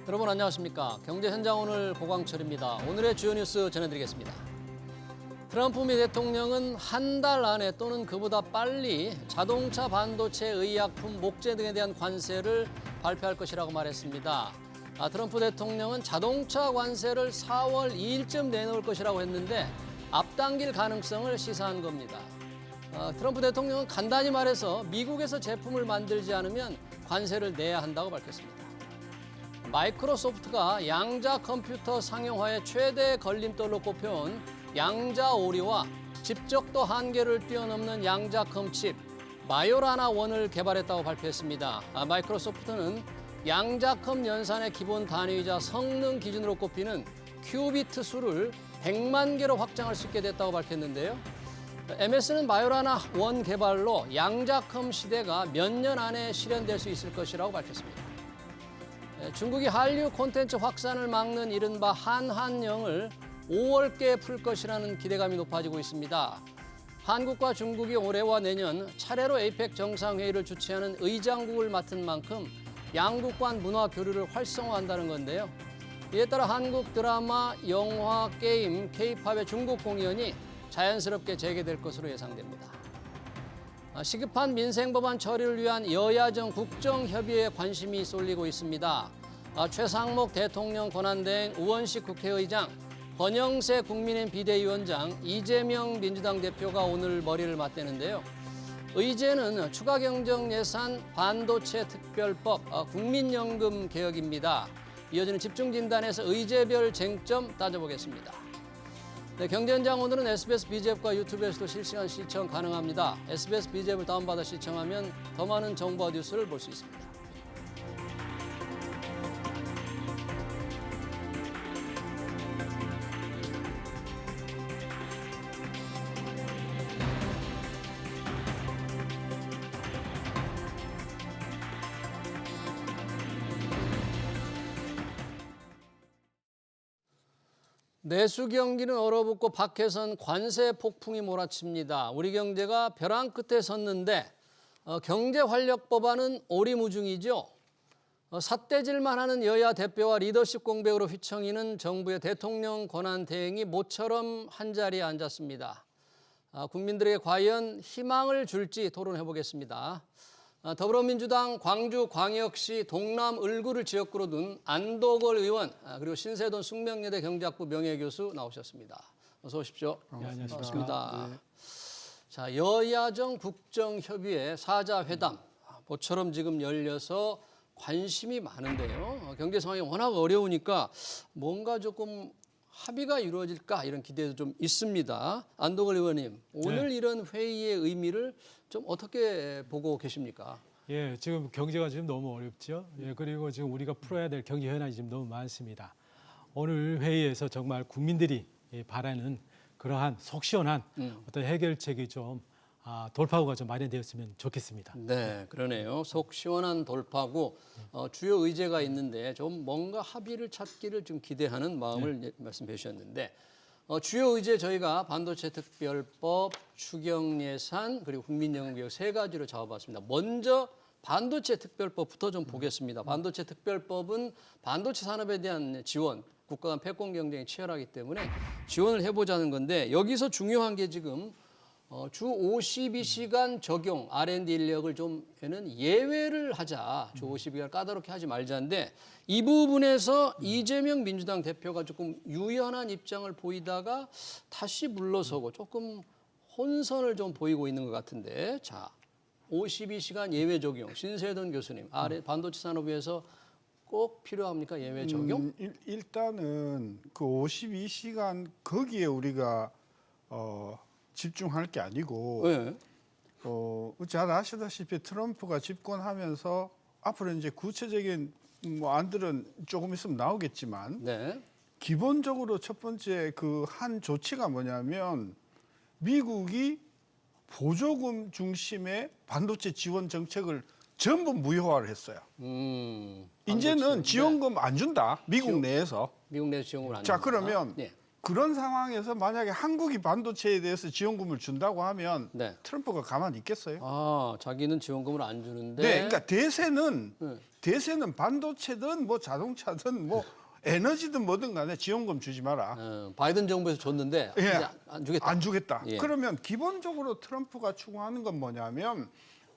여러분 안녕하십니까? 경제 현장 오늘 고광철입니다. 오늘의 주요 뉴스 전해드리겠습니다. 트럼프 미 대통령은 한 달 안에 또는 그보다 빨리 자동차, 반도체, 의약품, 목재 등에 대한 관세를 발표할 것이라고 말했습니다. 트럼프 대통령은 자동차 관세를 4월 2일쯤 내놓을 것이라고 했는데 앞당길 가능성을 시사한 겁니다. 트럼프 대통령은 간단히 말해서 미국에서 제품을 만들지 않으면 관세를 내야 한다고 밝혔습니다. 마이크로소프트가 양자 컴퓨터 상용화의 최대 걸림돌로 꼽혀온 양자 오리와 집적도 한계를 뛰어넘는 양자컴 칩 마요라나 1을 개발했다고 발표했습니다. 마이크로소프트는 양자컴 연산의 기본 단위이자 성능 기준으로 꼽히는 큐비트 수를 100만 개로 확장할 수 있게 됐다고 밝혔는데요. MS는 마요라나 1 개발로 양자컴 시대가 몇 년 안에 실현될 수 있을 것이라고 밝혔습니다. 중국이 한류 콘텐츠 확산을 막는 이른바 한한령을 5월께 풀 것이라는 기대감이 높아지고 있습니다. 한국과 중국이 올해와 내년 차례로 에이펙 정상회의를 주최하는 의장국을 맡은 만큼 양국 간 문화 교류를 활성화한다는 건데요. 이에 따라 한국 드라마, 영화, 게임, K-팝의 중국 공연이 자연스럽게 재개될 것으로 예상됩니다. 시급한 민생법안 처리를 위한 여야정 국정협의회에 관심이 쏠리고 있습니다. 최상목 대통령 권한대행 우원식 국회의장, 권영세 국민의힘 비대위원장, 이재명 민주당 대표가 오늘 머리를 맞대는데요. 의제는 추가 경정 예산, 반도체 특별법, 국민연금 개혁입니다. 이어지는 집중진단에서 의제별 쟁점 따져보겠습니다. 네, 경제현장 오늘은 SBS BGF과 유튜브에서도 실시간 시청 가능합니다. SBS BGF을 다운받아 시청하면 더 많은 정보와 뉴스를 볼 수 있습니다. 내수 경기는 얼어붙고 밖에선 관세 폭풍이 몰아칩니다. 우리 경제가 벼랑 끝에 섰는데 경제 활력 법안은 오리무중이죠. 삿대질만 하는 여야 대표와 리더십 공백으로 휘청이는 정부의 대통령 권한 대행이 모처럼 한자리에 앉았습니다. 국민들에게 과연 희망을 줄지 토론해 보겠습니다. 더불어민주당 광주광역시 동남 을구를 지역구로 둔 안도걸 의원, 그리고 신세돈 숙명여대 경제학부 명예교수 나오셨습니다. 어서 오십시오. 네, 안녕하십니까. 반갑습니다. 네. 자, 여야정 국정협의회 사자회담 모처럼 지금 열려서 관심이 많은데요. 경제 상황이 워낙 어려우니까 뭔가 조금 합의가 이루어질까 이런 기대도 좀 있습니다. 안도걸 의원님, 오늘 네. 이런 회의의 의미를 좀 어떻게 보고 계십니까? 예, 지금 경제가 지금 너무 어렵죠. 예, 그리고 지금 우리가 풀어야 될 경제 현안이 지금 너무 많습니다. 오늘 회의에서 정말 국민들이 바라는 그러한 속 시원한 어떤 해결책이 좀 돌파구가 좀 마련되었으면 좋겠습니다. 네, 그러네요. 속 시원한 돌파구, 주요 의제가 있는데 좀 뭔가 합의를 찾기를 좀 기대하는 마음을 말씀해 주셨는데 주요 의제 저희가 반도체 특별법, 추경 예산, 그리고 국민연금 개혁 세 가지로 잡아봤습니다. 먼저 반도체 특별법부터 좀 보겠습니다. 반도체 특별법은 반도체 산업에 대한 지원, 국가 간 패권 경쟁이 치열하기 때문에 지원을 해보자는 건데 여기서 중요한 게 지금 주 52시간 적용 R&D 인력을 좀에는 예외를 하자. 주 52시간 까다롭게 하지 말자인데 이 부분에서 이재명 민주당 대표가 조금 유연한 입장을 보이다가 다시 물러서고 조금 혼선을 좀 보이고 있는 것 같은데 자, 52시간 예외 적용. 신세돈 교수님, 반도체 산업위에서 꼭 필요합니까? 예외 적용? 일단은 그 52시간 거기에 우리가 집중할 게 아니고 네. 잘 아시다시피 트럼프가 집권하면서 앞으로 이제 구체적인 안들은 조금 있으면 나오겠지만 네. 기본적으로 첫 번째 그 한 조치가 뭐냐면 미국이 보조금 중심의 반도체 지원 정책을 전부 무효화를 했어요. 이제는 반도체. 지원금 안 준다. 미국 내에서. 미국 내에서 지원을 안 자, 준다. 그러면 네. 그런 상황에서 만약에 한국이 반도체에 대해서 지원금을 준다고 하면 네. 트럼프가 가만히 있겠어요? 아, 자기는 지원금을 안 주는데. 네, 그러니까 대세는 네. 반도체든 뭐 자동차든 뭐 에너지든 뭐든 간에 지원금 주지 마라. 바이든 정부에서 줬는데 예, 이제 안 주겠다. 안 주겠다. 예. 그러면 기본적으로 트럼프가 추구하는 건 뭐냐면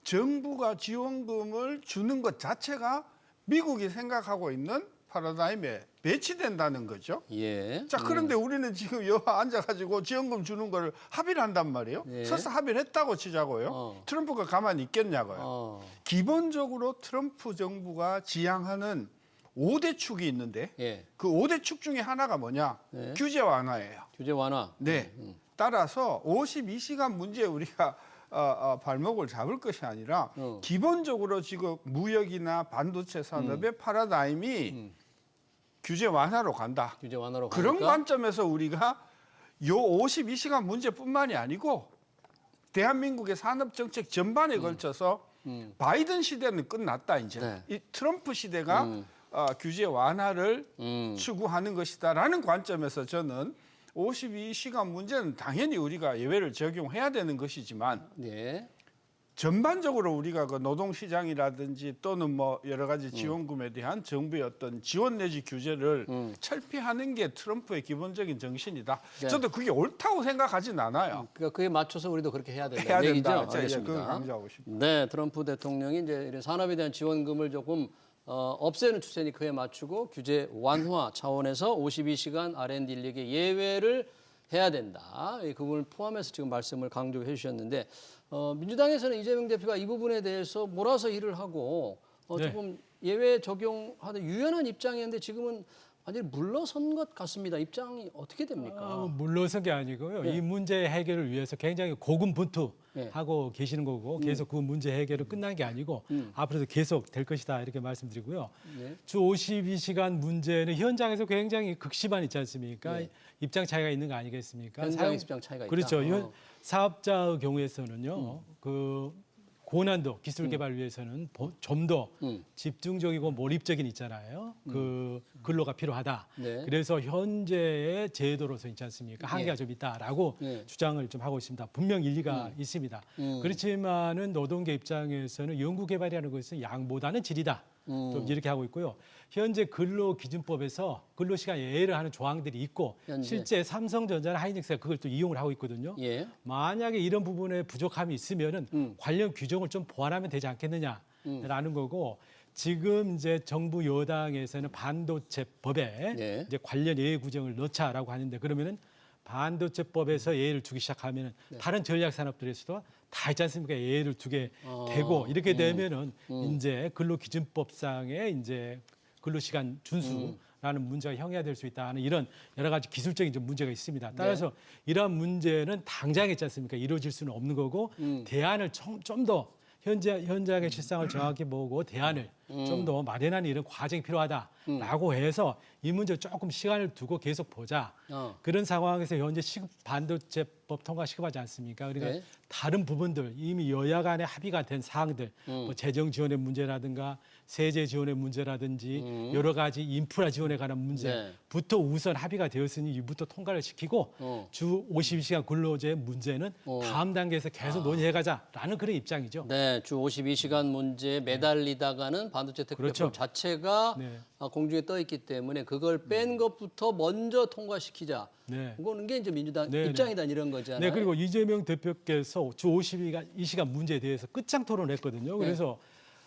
정부가 지원금을 주는 것 자체가 미국이 생각하고 있는 패러다임에 배치된다는 거죠. 예. 자, 그런데 우리는 지금 여기 앉아가지고 지원금 주는 걸 합의를 한단 말이에요. 예. 설사 합의를 했다고 치자고요. 트럼프가 가만히 있겠냐고요. 기본적으로 트럼프 정부가 지향하는 5대 축이 있는데 예. 그 5대 축 중에 하나가 뭐냐? 네. 규제 완화예요. 규제 완화. 네. 따라서 52시간 문제에 우리가 발목을 잡을 것이 아니라 기본적으로 지금 무역이나 반도체 산업의 패러다임이 규제 완화로 간다. 규제 완화로 그런 가니까. 관점에서 우리가 요 52시간 문제뿐만이 아니고 대한민국의 산업 정책 전반에 걸쳐서 바이든 시대는 끝났다 이제. 네. 이 트럼프 시대가 규제 완화를 추구하는 것이다라는 관점에서 저는 52시간 문제는 당연히 우리가 예외를 적용해야 되는 것이지만 네. 전반적으로 우리가 그 노동시장이라든지 또는 뭐 여러 가지 지원금에 대한 정부의 어떤 지원 내지 규제를 철폐하는 게 트럼프의 기본적인 정신이다. 네. 저도 그게 옳다고 생각하진 않아요. 그러니까 그에 맞춰서 우리도 그렇게 해야 된다. 해야 얘기죠. 된다. 제가 알겠습니다. 그걸 강조하고 싶습니다. 네, 트럼프 대통령이 이제 이런 산업에 대한 지원금을 조금 없애는 추세니 그에 맞추고 규제 완화 차원에서 52시간 R&D 인력의 예외를 해야 된다. 그 부분을 포함해서 지금 말씀을 강조해 주셨는데 민주당에서는 이재명 대표가 이 부분에 대해서 몰아서 일을 하고 네. 조금 예외 적용하는 유연한 입장이었는데 지금은 완전히 물러선 것 같습니다. 입장이 어떻게 됩니까? 물러선 게 아니고요. 네. 이 문제 해결을 위해서 굉장히 고군분투하고 계시는 거고 계속 그 문제 해결은 끝난 게 아니고 앞으로도 계속 될 것이다 이렇게 말씀드리고요. 네. 주 52시간 문제는 현장에서 굉장히 극심한 있지 않습니까? 네. 입장 차이가 있는 거 아니겠습니까? 현장 입장 차이가 있다. 그렇죠. 사업자의 경우에서는요. 그 고난도 기술 개발 위해서는 좀 더 집중적이고 몰입적인 있잖아요. 그 근로가 필요하다. 네. 그래서 현재의 제도로서 있지 않습니까? 한계가 좀 있다라고 네. 주장을 좀 하고 있습니다. 분명 일리가 있습니다. 그렇지만은 노동계 입장에서는 연구 개발이라는 것은 양보다는 질이다. 좀 이렇게 하고 있고요. 현재 근로기준법에서 근로시간 예외를 하는 조항들이 있고 현재. 실제 삼성전자나 하이닉스가 그걸 또 이용을 하고 있거든요. 예. 만약에 이런 부분에 부족함이 있으면은 관련 규정을 좀 보완하면 되지 않겠느냐라는 거고 지금 이제 정부 여당에서는 반도체법에 네. 이제 관련 예외 규정을 넣자라고 하는데 그러면은 반도체법에서 예외를 두기 시작하면은 다른 전략 산업들에서도 다 있지 않습니까? 예외를 두게 되고 이렇게 되면은 이제 근로기준법상의 이제 근로시간 준수라는 문제가 형해될 수 있다는 이런 여러 가지 기술적인 좀 문제가 있습니다. 따라서 이러한 문제는 당장 있지 않습니까? 이루어질 수는 없는 거고 대안을 좀 더 현장의 실상을 정확히 보고 대안을 좀 더 마련하는 이런 과정이 필요하다라고 해서 이 문제 조금 시간을 두고 계속 보자. 그런 상황에서 현재 반도체법 통과 시급하지 않습니까? 그러니까 네. 다른 부분들 이미 여야 간에 합의가 된 사항들 뭐 재정 지원의 문제라든가 세제 지원의 문제라든지 여러 가지 인프라 지원에 관한 문제부터 우선 합의가 되었으니 이부터 통과를 시키고 주 52시간 근로제 문제는 다음 단계에서 계속 논의해가자라는 그런 입장이죠. 네, 주 52시간 문제에 매달리다가는 반도체 특별법 그렇죠. 자체가 네. 공중에 떠 있기 때문에 그걸 뺀 것부터 먼저 통과시키자. 네. 그거는 게 이제 민주당 네, 입장이다 이런 거잖아요. 네, 그리고 이재명 대표께서 주 52시간 문제에 대해서 끝장 토론했거든요. 그래서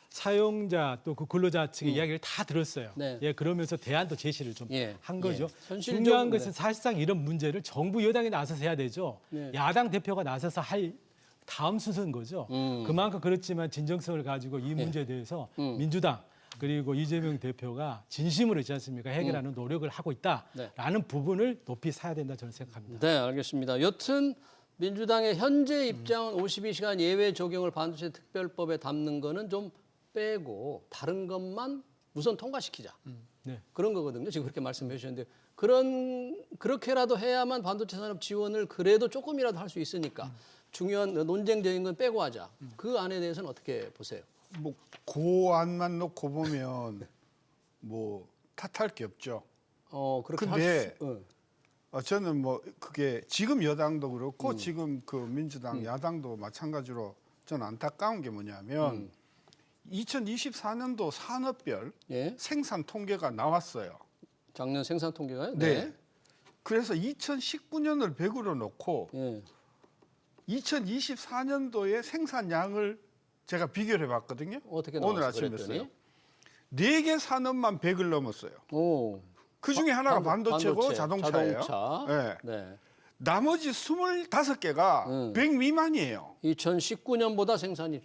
사용자 또 그 근로자 측의 이야기를 다 들었어요. 네. 예, 그러면서 대안도 제시를 좀 한 거죠. 현실적으로, 중요한 것은 사실상 이런 문제를 정부 여당이 나서서 해야 되죠. 네. 야당 대표가 나서서 할 다음 순서인 거죠. 그만큼 그렇지만 진정성을 가지고 이 문제에 대해서 민주당 그리고 이재명 대표가 진심으로 있지 않습니까? 해결하는 노력을 하고 있다라는 부분을 높이 사야 된다 저는 생각합니다. 네, 알겠습니다. 여튼 민주당의 현재 입장은 52시간 예외 적용을 반도체 특별법에 담는 거는 좀 빼고 다른 것만 우선 통과시키자. 네. 그런 거거든요. 지금 그렇게 말씀해 주셨는데 그렇게라도 해야만 반도체 산업 지원을 그래도 조금이라도 할 수 있으니까 중요한 논쟁적인 건 빼고 하자. 그 안에 대해서는 어떻게 보세요? 뭐 고안만 놓고 보면 뭐 탓할 게 없죠. 그렇게 근데 저는 뭐 그게 지금 여당도 그렇고 지금 그 민주당 야당도 마찬가지로 저는 안타까운 게 뭐냐면 2024년도 산업별 예. 생산 생산 통계가 나왔어요. 작년 생산 통계가요? 네. 그래서 2019년을 100으로 놓고 예. 2024년도의 생산량을 제가 비교를 해봤거든요. 어떻게 오늘 나왔어, 아침에 그랬더니? 했어요. 4개 산업만 100을 넘었어요. 오. 그 중에 하나가 반도체고 반도체, 자동차예요. 자동차. 네. 네. 나머지 25개가 100 미만이에요. 2019년보다 생산이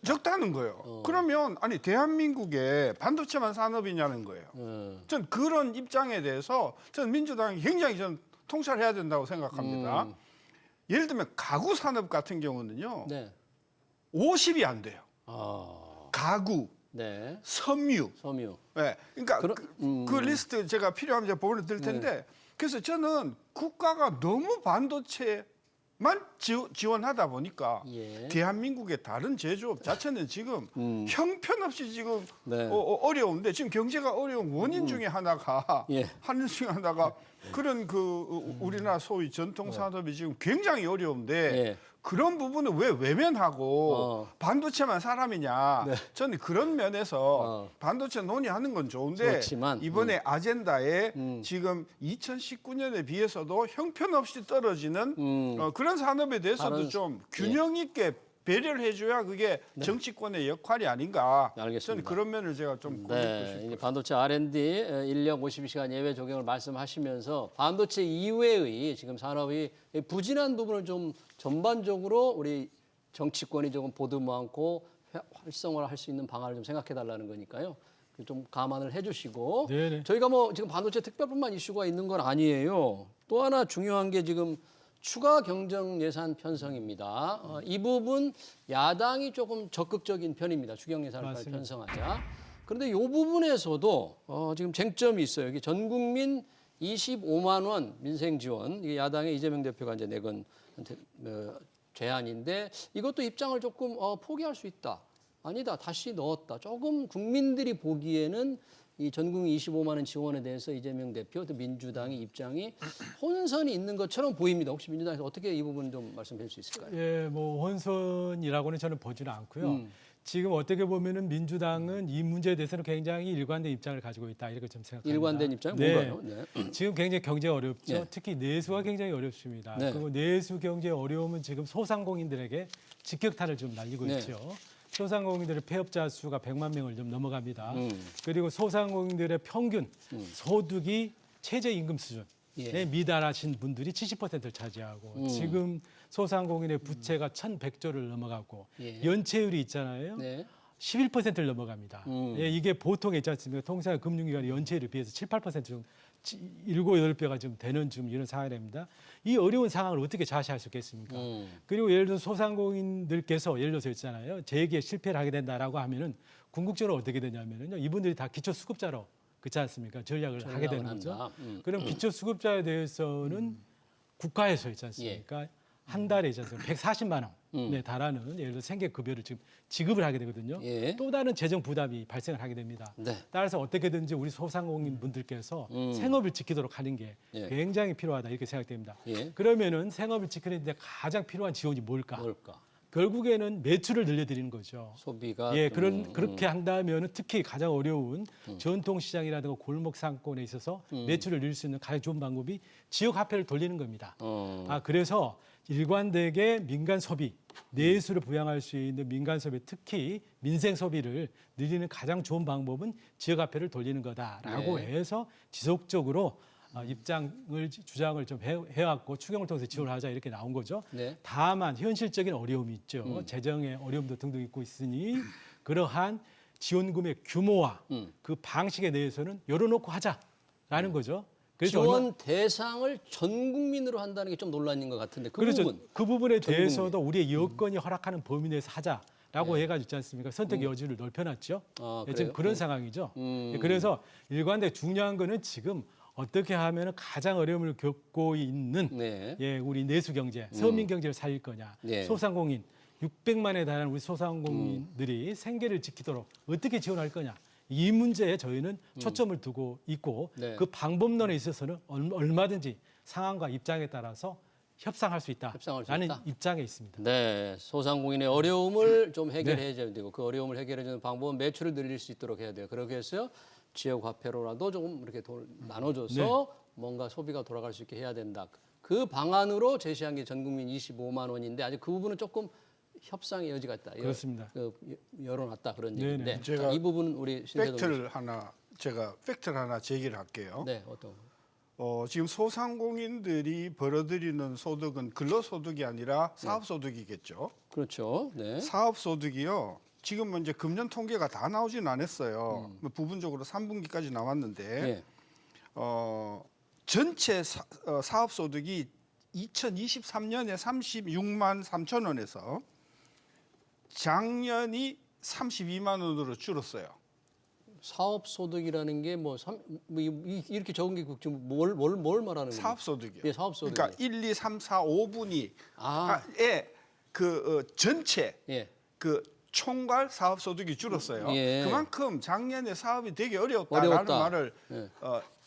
적다는 거예요. 그러면 아니 대한민국에 반도체만 산업이냐는 거예요. 전 그런 입장에 대해서 전 민주당이 굉장히 전 통찰해야 된다고 생각합니다. 예를 들면 가구 산업 같은 경우는요. 네. 50이 안 돼요. 아. 가구, 네. 섬유. 섬유. 네. 그러니까 그 리스트 제가 필요하면 제가 보내드릴 텐데 그래서 저는 국가가 너무 반도체만 지원하다 보니까 예. 대한민국의 다른 제조업 자체는 지금 형편없이 지금 네. 어려운데 지금 경제가 어려운 원인 중에 하나가 예. 하는 중에 하나가 그런 그 우리나라 소위 전통 산업이 지금 굉장히 어려운데 예. 그런 부분을 왜 외면하고 반도체만 사람이냐? 저는 그런 면에서 반도체 논의하는 건 좋은데 그렇지만, 이번에 아젠다에 지금 2019년에 비해서도 형편없이 떨어지는 그런 산업에 대해서도 다른- 좀 균형 있게 배려를 해줘야 그게 정치권의 역할이 아닌가. 알겠습니다. 저는 그런 면을 제가 좀 고집고 네, 싶어요. 이제 반도체 R&D 인력 52시간 예외 적용을 말씀하시면서 반도체 이외의 지금 산업이 부진한 부분을 좀 전반적으로 우리 정치권이 조금 보듬어안고 활성화를 할 수 있는 방안을 좀 생각해 달라는 거니까요. 좀 감안을 해주시고 네네. 저희가 뭐 지금 반도체 특별뿐만 이슈가 있는 건 아니에요. 또 하나 중요한 게 지금 추가 경정 예산 편성입니다. 이 부분 야당이 조금 적극적인 편입니다. 추경 예산을 빨리 맞습니다. 편성하자. 그런데 이 부분에서도 지금 쟁점이 있어요. 여기 전 국민 25만 원 민생 지원. 이게 야당의 이재명 대표가 이제 내건 제안인데 이것도 입장을 조금 포기할 수 있다. 아니다. 다시 넣었다. 조금 국민들이 보기에는 이 전국민 25만 원 지원에 대해서 이재명 대표, 또 민주당의 입장이 혼선이 있는 것처럼 보입니다. 혹시 민주당에서 어떻게 이 부분 좀 말씀해 줄 수 있을까요? 예, 뭐 혼선이라고는 저는 보지는 않고요. 지금 어떻게 보면은 민주당은 이 문제에 대해서는 굉장히 일관된 입장을 가지고 있다 이렇게 좀 생각합니다. 일관된 입장 네. 뭔가요? 네. 지금 굉장히 경제 어렵죠. 네. 특히 내수가 굉장히 어렵습니다. 네. 그리고 내수 경제 어려움은 지금 소상공인들에게 직격탄을 좀 날리고 네. 있죠. 소상공인들의 폐업자 수가 100만 명을 좀 넘어갑니다. 음. 그리고 소상공인들의 평균 소득이 최저임금 수준에 예. 미달하신 분들이 70%를 차지하고 지금 소상공인의 부채가 1,100조를 넘어가고 예. 연체율이 있잖아요. 네. 11%를 넘어갑니다. 예, 이게 보통 있지 않습니까? 통상 금융기관의 연체율에 비해서 7, 8% 좀 7, 8배가 좀 되는 좀 이런 상황이 됩니다. 이 어려운 상황을 어떻게 자시할 수 있겠습니까? 그리고 예를 들어서 소상공인들께서 예를 들어서 있잖아요. 재기에 실패를 하게 된다라고 하면은 궁극적으로 어떻게 되냐면은요. 이분들이 다 기초수급자로 그렇지 않습니까? 전략을 하게 되는 거죠. 한다. 그럼 기초수급자에 대해서는 국가에서 있지 않습니까? 한 달에 있지 않습니까? 140만 원에 달하는 예를 들어 생계급여를 지금 지급을 하게 되거든요. 예. 또 다른 재정 부담이 발생을 하게 됩니다. 네. 따라서 어떻게든지 우리 소상공인 분들께서 생업을 지키도록 하는 게 예. 굉장히 필요하다 이렇게 생각됩니다. 예. 그러면은 생업을 지키는데 가장 필요한 지원이 뭘까? 뭘까? 결국에는 매출을 늘려드리는 거죠. 소비가 예, 그렇게 한다면 특히 가장 어려운 전통시장이라든가 골목 상권에 있어서 매출을 늘릴 수 있는 가장 좋은 방법이 지역 화폐를 돌리는 겁니다. 그래서 일관되게 민간 소비, 내수를 부양할 수 있는 민간 소비, 특히 민생 소비를 늘리는 가장 좋은 방법은 지역 화폐를 돌리는 거다라고 해서 지속적으로 주장을 좀 해왔고 추경을 통해서 지원하자 이렇게 나온 거죠. 네. 다만 현실적인 어려움이 있죠. 재정의 어려움도 등등 있고 있으니 그러한 지원금의 규모와 그 방식에 대해서는 열어놓고 하자라는 거죠. 그래서 지원 대상을 전 국민으로 한다는 게 좀 논란인 것 같은데 그 그렇죠. 부분. 그 부분에 대해서도 우리의 여건이 허락하는 범위 내에서 하자라고 해가지고 있지 않습니까? 선택 여지를 넓혀놨죠. 아, 예, 그래요? 지금 그런 상황이죠. 예, 그래서 일관되게 중요한 거는 지금 어떻게 하면 가장 어려움을 겪고 있는 네. 예, 우리 내수 경제, 서민 경제를 살릴 거냐, 네. 소상공인 600만에 달하는 우리 소상공인들이 생계를 지키도록 어떻게 지원할 거냐 이 문제에 저희는 초점을 두고 있고 네. 그 방법론에 있어서는 얼마든지 상황과 입장에 따라서 협상할 수 협상할 수 있다라는 있다? 입장에 있습니다. 네, 소상공인의 어려움을 좀 해결해 줘야 되고 그 어려움을 해결해 주는 방법은 매출을 늘릴 수 있도록 해야 돼요. 그렇게 해서 지역 화폐로라도 조금 이렇게 돈을 나눠줘서 뭔가 소비가 돌아갈 수 있게 해야 된다. 그 방안으로 제시한 게 전국민 25만 원인데 아직 그 부분은 조금 협상의 여지가 있다. 그렇습니다. 열어놨다 그런 네네. 얘기인데 제가 자, 이 부분은 우리 신세동 팩트를 하나 제기를 할게요. 네, 어떤 거? 지금 소상공인들이 벌어들이는 소득은 근로소득이 아니라 사업소득이겠죠. 그렇죠. 네. 사업소득이요. 지금 이제 금년 통계가 다 나오진 않았어요. 부분적으로 3분기까지 나왔는데 네. 전체 사업소득이 2023년에 36만 3천 원에서 작년이 32만 원으로 줄었어요. 사업 소득이라는 게 뭐 이렇게 적은 게 지금 뭘 말하는 거예요? 사업소득이요. 예, 사업 소득. 그러니까 1, 2, 3, 4, 5분위에 전체 예. 그 총괄 사업소득이 줄었어요. 예. 그만큼 작년에 사업이 되게 어려웠다라는 어려웠다. 말을 예.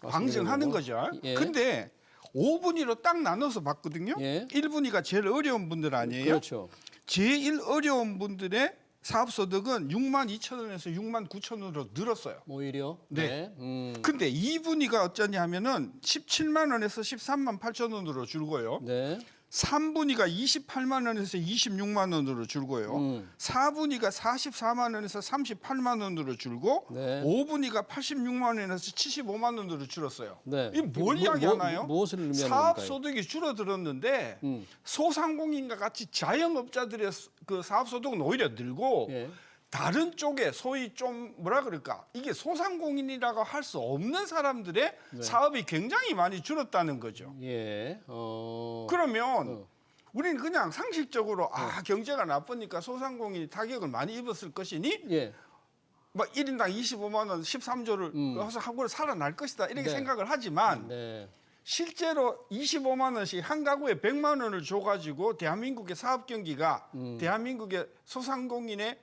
방증하는 거죠. 예. 근데 5분위로 딱 나눠서 봤거든요. 예. 1분위가 제일 어려운 분들 아니에요? 그렇죠. 제일 어려운 분들의 사업소득은 6만 2천 원에서 6만 9천 원으로 늘었어요. 오히려. 네. 네. 근데 2분위가 어쩌냐 하면은 17만 원에서 13만 8천 원으로 줄고요. 네. 3분위가 28만 원에서 26만 원으로 줄고요. 4분위가 44만 원에서 38만 원으로 줄고 네. 5분위가 86만 원에서 75만 원으로 줄었어요. 네. 이 뭘 이야기하나요? 무엇을 의미하는 사업 건가요? 소득이 줄어들었는데 소상공인과 같이 자영업자들의 그 사업 소득은 오히려 늘고 예. 다른 쪽에 소위 좀 뭐라 그럴까 이게 소상공인이라고 할 수 없는 사람들의 사업이 굉장히 많이 줄었다는 거죠. 예. 그러면 우리는 그냥 상식적으로 경제가 나쁘니까 소상공인이 타격을 많이 입었을 것이니 예. 막 1인당 25만 원 13조를 해서 하고 살아날 것이다 이렇게 네. 생각을 하지만 네. 실제로 25만 원씩 한 가구에 100만 원을 줘가지고 대한민국의 사업 경기가 대한민국의 소상공인의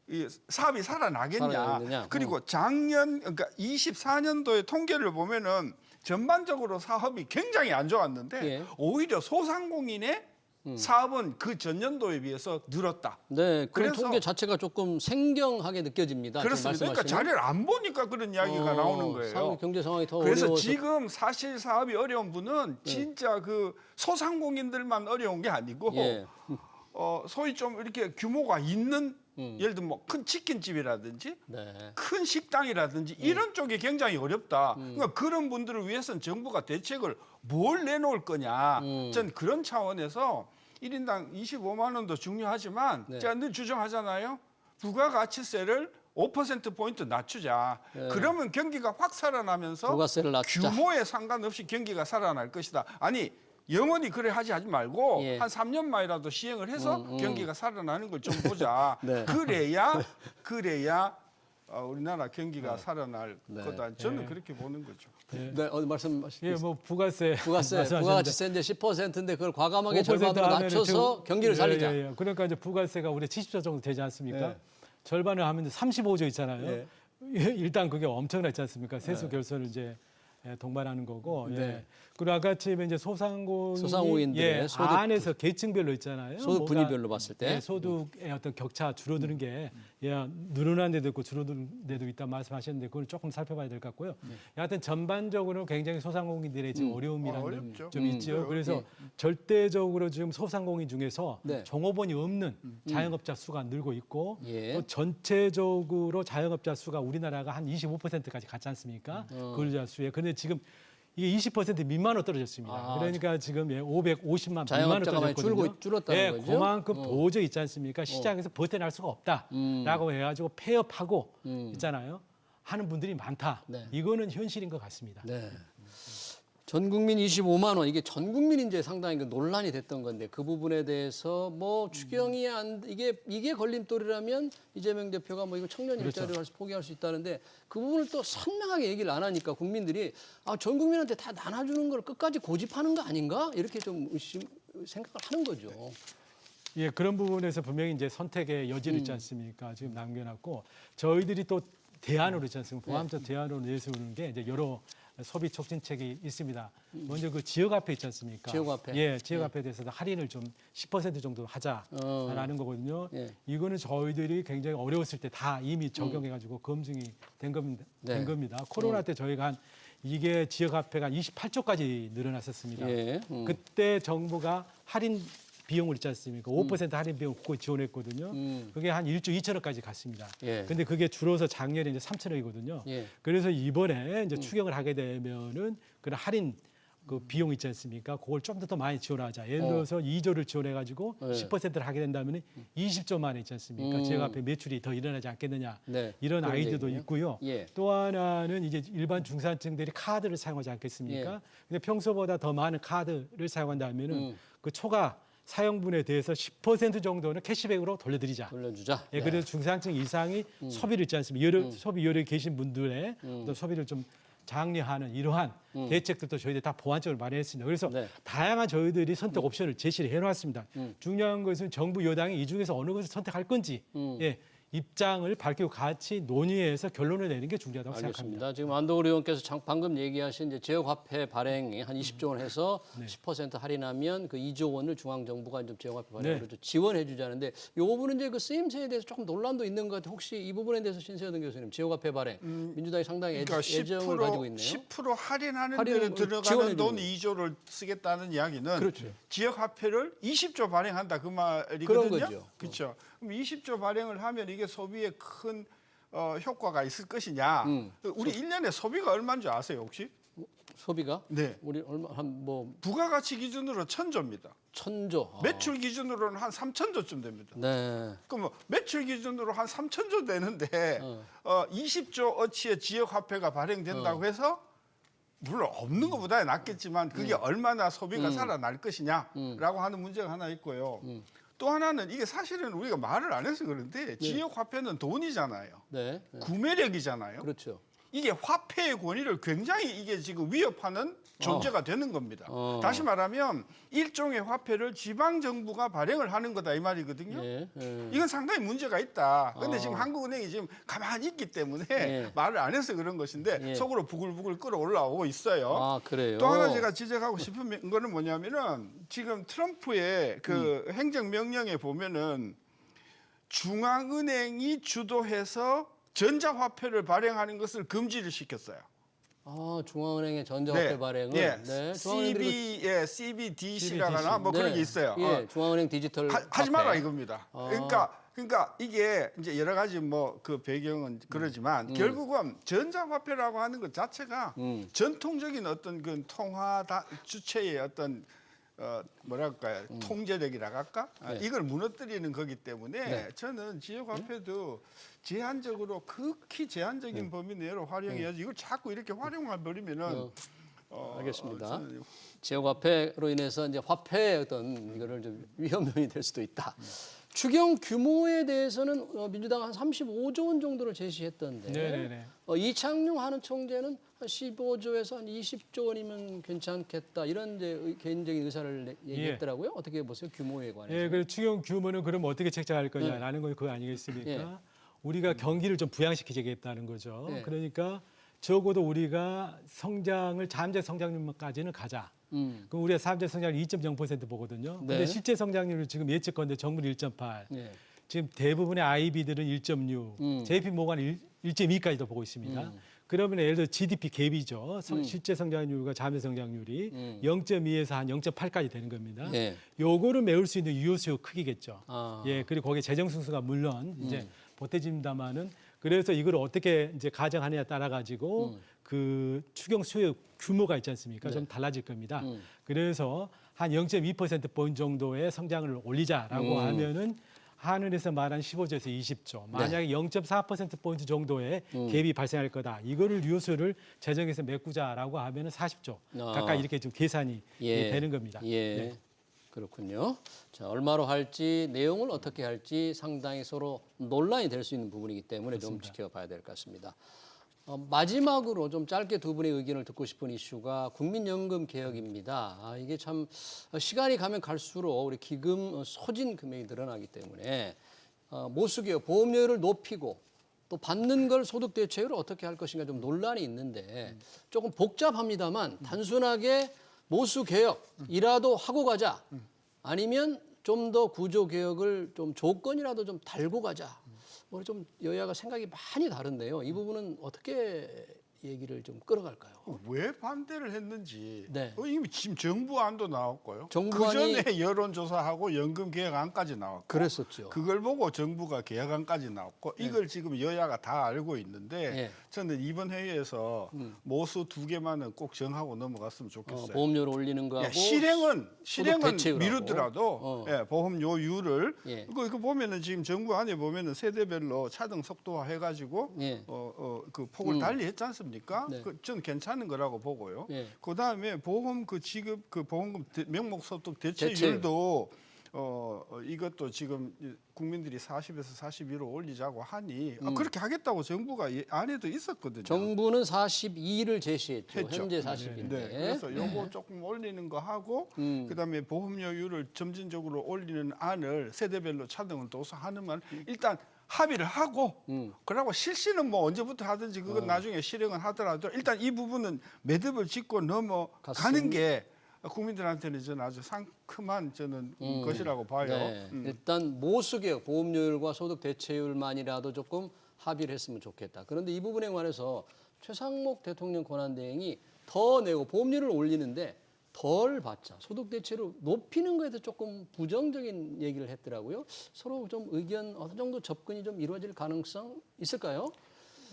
이 사업이 살아나겠냐. 살아나겠느냐. 그리고 작년 그러니까 24년도의 통계를 보면은 전반적으로 사업이 굉장히 안 좋았는데 예. 오히려 소상공인의 사업은 그 전년도에 비해서 늘었다. 네. 그런 그래서- 통계 자체가 조금 생경하게 느껴집니다. 지금 그렇습니다. 그러니까 말씀하시는. 자료를 안 보니까 그런 이야기가 나오는 거예요. 경제 상황이 더 그래서 어려워서. 지금 사실 사업이 어려운 분은 진짜 그 소상공인들만 어려운 게 아니고 예. 소위 좀 이렇게 규모가 있는 예를 들면 뭐 큰 치킨집이라든지 네. 큰 식당이라든지 이런 쪽이 굉장히 어렵다. 그러니까 그런 분들을 위해서는 정부가 대책을 뭘 내놓을 거냐. 전 그런 차원에서 1인당 25만 원도 중요하지만 네. 제가 늘 주장하잖아요. 부가가치세를 5%포인트 낮추자. 그러면 경기가 확 살아나면서 부가세를 낮추자. 규모에 상관없이 경기가 살아날 것이다. 아니 영원히 그래 하지 말고 예. 한 3년만이라도 시행을 해서 경기가 살아나는 걸 좀 보자. 네. 그래야 우리나라 경기가 살아날 거다. 저는 그렇게 보는 거죠. 네. 말씀하시죠. 예, 뭐 부가세 부가가치세 이제 10%인데 그걸 과감하게 5% 절반으로 하면은 낮춰서 지금- 경기를 살리자. 예, 예. 그러니까 이제 부가세가 우리 70조 정도 되지 않습니까? 예. 절반을 하면 35조 있잖아요. 예. 일단 그게 엄청나지 않습니까? 세수 결손을 이제 동반하는 거고. 네. 예. 그리고 아까 지금 이제 소상공인들의 소득 안에서 계층별로 있잖아요. 소득 뭐가- 분위별로 봤을 때. 예, 소득의 어떤 격차 줄어드는 게 늘어난 데도 있고 줄어드는 데도 있다 말씀하셨는데 그걸 조금 살펴봐야 될 것 같고요. 여하튼 전반적으로 굉장히 소상공인들의 지금 어려움이라는 어렵죠. 좀 있죠. 그래서 절대적으로 지금 소상공인 중에서 네. 종업원이 없는 자영업자 수가 늘고 있고 예. 또 전체적으로 자영업자 수가 우리나라가 한 25%까지 갔지 않습니까? 근로자 수에. 그런데 지금 이게 20% 미만으로 떨어졌습니다. 아, 그러니까 지금 550만 미만으로 자영업자가 많이 떨어졌거든요. 줄었다는 예, 거죠? 그만큼 도저히 있지 않습니까? 시장에서 버텨낼 수가 없다라고 해가지고 폐업하고 있잖아요. 하는 분들이 많다. 네. 이거는 현실인 것 같습니다. 네. 전 국민 25만 원 이게 전 국민 이제 상당히 그 논란이 됐던 건데 그 부분에 대해서 뭐 추경이 이게 걸림돌이라면 이재명 대표가 뭐 이거 청년 일자리를 포기할 수 있다는데 그 부분을 또 선명하게 얘기를 안 하니까 국민들이 전 국민한테 다 나눠주는 걸 끝까지 고집하는 거 아닌가 이렇게 좀 생각을 하는 거죠. 예, 그런 부분에서 분명히 이제 선택의 여지를 있지 않습니까? 지금 남겨놨고 저희들이 또 대안으로 있지 않습니까? 보완적 대안으로 내세우는 게 이제 여러 소비 촉진책이 있습니다. 먼저 그 지역화폐 있지 않습니까? 지역화폐. 예, 지역화폐에 대해서 할인을 좀 10% 정도 하자라는 거거든요. 예. 이거는 저희들이 굉장히 어려웠을 때 다 이미 적용해가지고 검증이 된 겁니다. 네. 된 겁니다. 코로나 때 저희가 한 이게 지역화폐가 28조까지 늘어났었습니다. 예. 그때 정부가 할인 비용을 있지 않습니까? 5% 할인 비용 국고 지원했거든요. 그게 한 1조 2천억까지 갔습니다. 예. 근데 그게 줄어서 작년에 이제 3천억이거든요. 예. 그래서 이번에 이제 추경을 하게 되면은 그런 할인 그 비용 있지 않습니까? 그걸 좀 더 많이 지원하자. 예를 들어서 2조를 지원해가지고 네. 10%를 하게 된다면 20조 만에 있지 않습니까? 지역화폐 매출이 더 일어나지 않겠느냐. 네. 이런 그런 아이디어도 얘기군요. 있고요. 예. 또 하나는 이제 일반 중산층들이 카드를 사용하지 않겠습니까? 예. 근데 평소보다 더 많은 카드를 사용한다면은 그 초과 사용분에 대해서 10% 정도는 캐시백으로 돌려드리자. 돌려주자. 예, 그래서 중산층 이상이 소비를 있지 않습니까? 소비 여력에 계신 분들의 어떤 소비를 좀 장려하는 이러한 대책들도 저희들이 다 보완적으로 마련했습니다. 그래서 네. 다양한 저희들이 선택 옵션을 제시를 해놓았습니다. 중요한 것은 정부 여당이 이 중에서 어느 것을 선택할 건지 예, 입장을 밝히고 같이 논의해서 결론을 내는 게 중요하다고 생각합니다. 알겠습니다. 지금 안도우 의원께서 방금 얘기하신 이제 지역화폐 발행이 한 20조 원 해서 10% 할인하면 그 2조 원을 중앙정부가 좀 지역화폐 발행으로 좀 지원해 주자는데 이 부분은 이제 그 쓰임새에 대해서 조금 논란도 있는 것 같아요. 혹시 이 부분에 대해서 신세호동 교수님 지역화폐 발행 민주당이 상당히 애정을 가지고 있네요. 10% 할인하는 할인을 데는 들어가는 지원해 돈 주는 2조를 쓰겠다는 이야기는 그렇죠. 지역화폐를 20조 발행한다 그 말이거든요. 그런 거죠. 그렇죠. 그럼 20조 발행을 하면 이게 소비에 큰 효과가 있을 것이냐? 우리 1년에 소비가 얼마인 줄 아세요 혹시? 소비가 네. 우리 얼마 한 뭐 부가가치 기준으로 1,000조입니다. 1,000조. 매출 기준으로는 한 3,000조쯤 됩니다. 네. 그럼 뭐 매출 기준으로 한 3,000조 되는데 20조 어치의 지역 화폐가 발행된다고 해서 물론 없는 것보다 낫겠지만 그게 얼마나 소비가 살아날 것이냐라고 하는 문제가 하나 있고요. 또 하나는 이게 사실은 우리가 말을 안 해서 그런데 지역 화폐는 돈이잖아요. 네. 구매력이잖아요. 그렇죠. 이게 화폐의 권위를 굉장히 이게 지금 위협하는 존재가 되는 겁니다. 다시 말하면 일종의 화폐를 지방 정부가 발행을 하는 거다 이 말이거든요. 예. 예. 이건 상당히 문제가 있다. 그런데 지금 한국은행이 지금 가만히 있기 때문에 예. 말을 안 해서 그런 것인데 예. 속으로 부글부글 끓어올라오고 있어요. 아, 그래요. 또 하나 제가 지적하고 싶은 거는 뭐냐면은 지금 트럼프의 그 행정명령에 보면은 중앙은행이 주도해서 전자화폐를 발행하는 것을 금지를 시켰어요. 아, 중앙은행의 전자화폐 발행을 예. 중앙은행들이 CBDC라고 하나 뭐 그런 게 있어요. 예, 중앙은행 디지털 하지 화폐. 마라 이겁니다. 그러니까 이게 이제 여러 가지 뭐 그 배경은 그러지만 결국은 전자화폐라고 하는 것 자체가 전통적인 어떤 그 통화 주체의 어떤 뭐랄까요 통제력이라고 할까 이걸 무너뜨리는 거기 때문에 저는 지역화폐도 제한적으로 극히 제한적인 범위 내로 활용해야지 이걸 자꾸 이렇게 활용해 버리면은 알겠습니다. 지역화폐로 인해서 이제 화폐의 어떤 이거를 좀 위험이 될 수도 있다. 추경 규모에 대해서는 민주당 한 35조 원 정도를 제시했던데 네네네. 이창용 하는 총재는 한 15조에서 한 20조 원이면 괜찮겠다 이런 이제 개인적인 의사를 얘기했더라고요. 어떻게 보세요? 규모에 관해서? 예, 그 추경 규모는 그럼 어떻게 책정할 거냐라는 건 그거 아니겠습니까? 예. 우리가 경기를 좀 부양시키겠다는 거죠. 예. 그러니까 적어도 우리가 성장을 잠재 성장률까지는 가자. 그럼 우리가 잠재 성장률 2.0% 보거든요. 근데 네. 실제 성장률을 지금 예측건데 정부는 1.8. 예. 지금 대부분의 IB들은 1.6, JP 모건은 1.2까지도 보고 있습니다. 그러면 예를 들어 GDP 갭이죠. 실제 성장률과 잠재 성장률이 0.2에서 한 0.8까지 되는 겁니다. 예. 요거를 메울 수 있는 요소 크기겠죠. 아. 예, 그리고 거기에 재정 승수가 물론 이제 보태집니다만은 그래서 이걸 어떻게 이제 가정하느냐에 따라 가지고 그 추경 수요 규모가 있지 않습니까? 좀 달라질 겁니다. 그래서 한 0.2% 포인트 정도의 성장을 올리자라고 하면은 하늘에서 말한 15조에서 20조. 만약에 0.4% 포인트 정도의 갭이 발생할 거다. 이거를 요소를 재정에서 메꾸자라고 하면은 40조 가까이 이렇게 좀 계산이 되는 겁니다. 예. 네. 그렇군요. 자, 얼마로 할지 내용을 어떻게 할지 상당히 서로 논란이 될 수 있는 부분이기 때문에 좀 지켜봐야 될 것 같습니다. 마지막으로 좀 짧게 두 분의 의견을 듣고 싶은 이슈가 국민연금 개혁입니다. 이게 참 시간이 가면 갈수록 우리 기금 소진 금액이 늘어나기 때문에 모수개혁 보험료를 높이고 또 받는 걸 소득 대체율을 어떻게 할 것인가 좀 논란이 있는데 조금 복잡합니다만 단순하게 모수 개혁이라도 하고 가자. 아니면 좀 더 구조 개혁을 좀 조건이라도 좀 달고 가자. 뭐 좀 여야가 생각이 많이 다른데요. 이 부분은 어떻게 얘기를 좀 끌어갈까요? 왜 반대를 했는지 네. 이미 지금 정부안도 나왔고요. 정부안이- 그전에 여론조사하고 연금 개혁안까지 나왔고 그랬었죠. 그걸 보고 정부가 개혁안까지 나왔고 이걸 지금 여야가 다 알고 있는데 네. 저는 이번 회의에서 모수 2개만은 꼭 정하고 넘어갔으면 좋겠어요. 보험료를 올리는 거하고 예, 실행은 대체율하고. 미루더라도 어. 보험료율을 예. 이거 보면은 지금 정부 안에 보면은 세대별로 차등 속도화 해가지고 예. 그 폭을 달리 했지 않습니까? 네. 저는 괜찮은 거라고 보고요. 예. 그 다음에 보험 그 지급 그 보험금 명목 소득 대체율. 대체율도 이것도 지금 국민들이 40에서 41로 올리자고 하니 그렇게 하겠다고 정부가 안에도 있었거든요. 정부는 42를 제시했죠. 했죠. 현재 40인데. 네, 그래서 요거 조금 올리는 거 하고 그다음에 보험료율을 점진적으로 올리는 안을 세대별로 차등을 둬서 하는 말 일단 합의를 하고 그러고 실시는 뭐 언제부터 하든지 그건 나중에 실행을 하더라도 일단 이 부분은 매듭을 짓고 넘어가는 게 국민들한테는 저는 아주 상큼한 저는 것이라고 봐요. 네. 일단 모수개혁, 보험료율과 소득 대체율만이라도 조금 합의를 했으면 좋겠다. 그런데 이 부분에 관해서 최상목 대통령 권한대행이 더 내고 보험료를 올리는데 덜 받자, 소득 대체율을 높이는 거에도 조금 부정적인 얘기를 했더라고요. 서로 좀 의견 어느 정도 접근이 좀 이루어질 가능성 있을까요?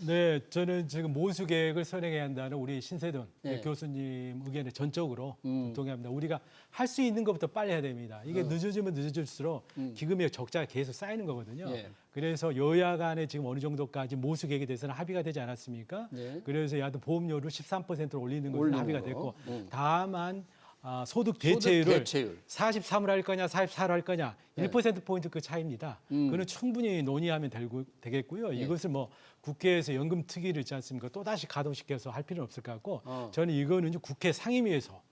네, 저는 지금 모수 계획을 선행해야 한다는 우리 신세돈 네. 교수님 의견에 전적으로 동의합니다. 우리가 할 수 있는 것부터 빨리 해야 됩니다. 이게 늦어지면 늦어질수록 기금의 적자가 계속 쌓이는 거거든요. 예. 그래서 여야 간에 지금 어느 정도까지 모수 계획에 대해서는 합의가 되지 않았습니까? 네. 그래서 야도 보험료를 13%로 올리는 것은 올리는 합의가 거. 됐고 다만 소득 소득 대체율을 대체율. 43을 할 거냐, 44를 할 거냐, 네. 1%포인트 그 차이입니다. 그거는 충분히 논의하면 되겠고요. 이것을 뭐 국회에서 연금 특위를 있지 않습니까? 또다시 가동시켜서 할 필요는 없을 것 같고 저는 이거는 국회 상임위에서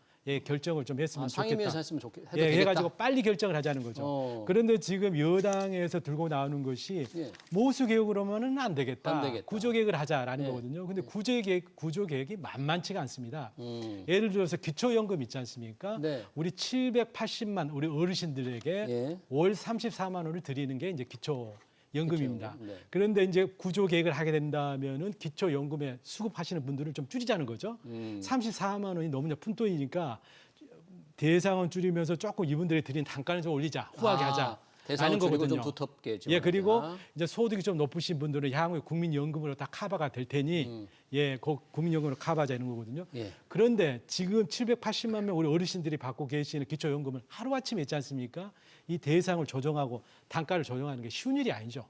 결정을 좀 했으면 좋겠다. 상임위에서 했으면 해도 예, 되겠다. 해가지고 빨리 결정을 하자는 거죠. 그런데 지금 여당에서 들고 나오는 것이 예. 모수 개혁으로만은 안 되겠다. 안 되겠다. 구조 개혁을 하자라는 예. 거거든요. 근데 구조 개혁이 만만치가 않습니다. 음. 예를 들어서 기초연금 있지 않습니까? 네. 우리 780만 우리 어르신들에게 예. 월 34만 원을 드리는 게 이제 기초연금입니다. 기초연금, 네. 그런데 이제 구조 개혁을 하게 된다면은 기초연금에 수급하시는 분들을 좀 줄이자는 거죠. 34만 원이 너무 푼돈이니까 대상은 줄이면서 조금 이분들이 드린 단가는 좀 올리자, 후하게 하자. 대상은 라는 줄이고 거거든요. 좀 두텁게 예, 그리고 지원하자. 이제 소득이 좀 높으신 분들은 향후에 국민연금으로 다 커버가 될 테니 그 국민연금으로 커버하자 이런 거거든요. 예. 그런데 지금 780만 명 우리 어르신들이 받고 계시는 기초연금을 하루아침에 있지 않습니까? 이 대상을 조정하고 단가를 조정하는 게 쉬운 일이 아니죠.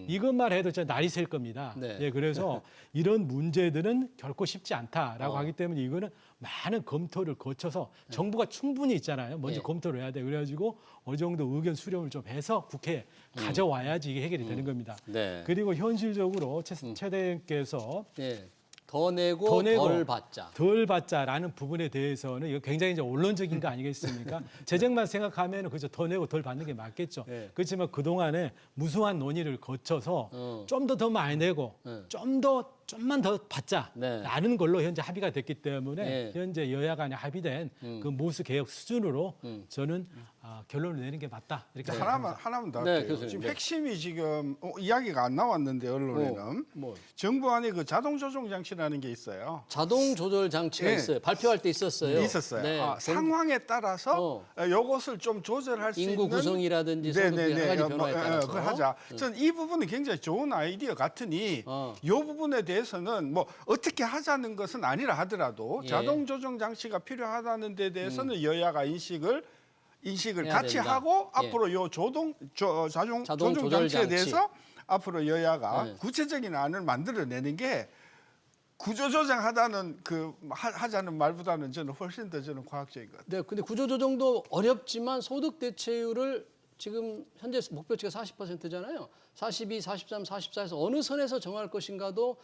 이것만 해도 진짜 날이 셀 겁니다. 네. 예, 그래서 이런 문제들은 결코 쉽지 않다라고 하기 때문에 이거는 많은 검토를 거쳐서 정부가 충분히 있잖아요. 먼저 예. 검토를 해야 돼. 그래가지고 어느 정도 의견 수렴을 좀 해서 국회에 가져와야지 이게 해결이 되는 겁니다. 네. 그리고 현실적으로 최 대행께서 예. 더 내고 더 내고 덜 받자. 덜 받자라는 부분에 대해서는 이거 굉장히 이제 원론적인 거 아니겠습니까? 재정만 생각하면 그저 더 내고 덜 받는 게 맞겠죠. 네. 그렇지만 그 동안에 무수한 논의를 거쳐서 좀 더 많이 내고 네. 좀만 더 받자라는 네. 걸로 현재 합의가 됐기 때문에 네. 현재 여야 간에 합의된 그 모수 개혁 수준으로 저는 결론을 내는 게 맞다 이렇게 생각합니다. 하나만 더 네, 할게요. 교수님. 지금 네. 핵심이 지금 이야기가 안 나왔는데 언론에는 뭐. 정부 안에 그 자동 조정 장치라는 게 있어요. 자동 조절 장치가 예. 있어요. 발표할 때 있었어요. 있었어요. 네. 상황에 따라서 요것을 좀 조절할 수 인구 있는 구성이라든지 소득 여러 가지 변화에 따라서. 그걸 하자. 저는 이 부분은 굉장히 좋은 아이디어 같으니 이 부분에 대해서는 뭐 어떻게 하자는 것은 아니라 하더라도 예. 자동 조정 장치가 필요하다는 데 대해서는 여야가 인식을 해야 같이 된다. 하고 예. 앞으로 요 자동 조정 조절 장치에 장치. 대해서 앞으로 여야가 네. 구체적인 안을 만들어내는 게 구조조정하다는 하자는 말보다는 저는 훨씬 더 저는 과학적인 것 같아요. 네, 근데 구조조정도 어렵지만 소득 대체율을 지금 현재 목표치가 40%잖아요. 42, 43, 44에서 어느 선에서 정할 것인가도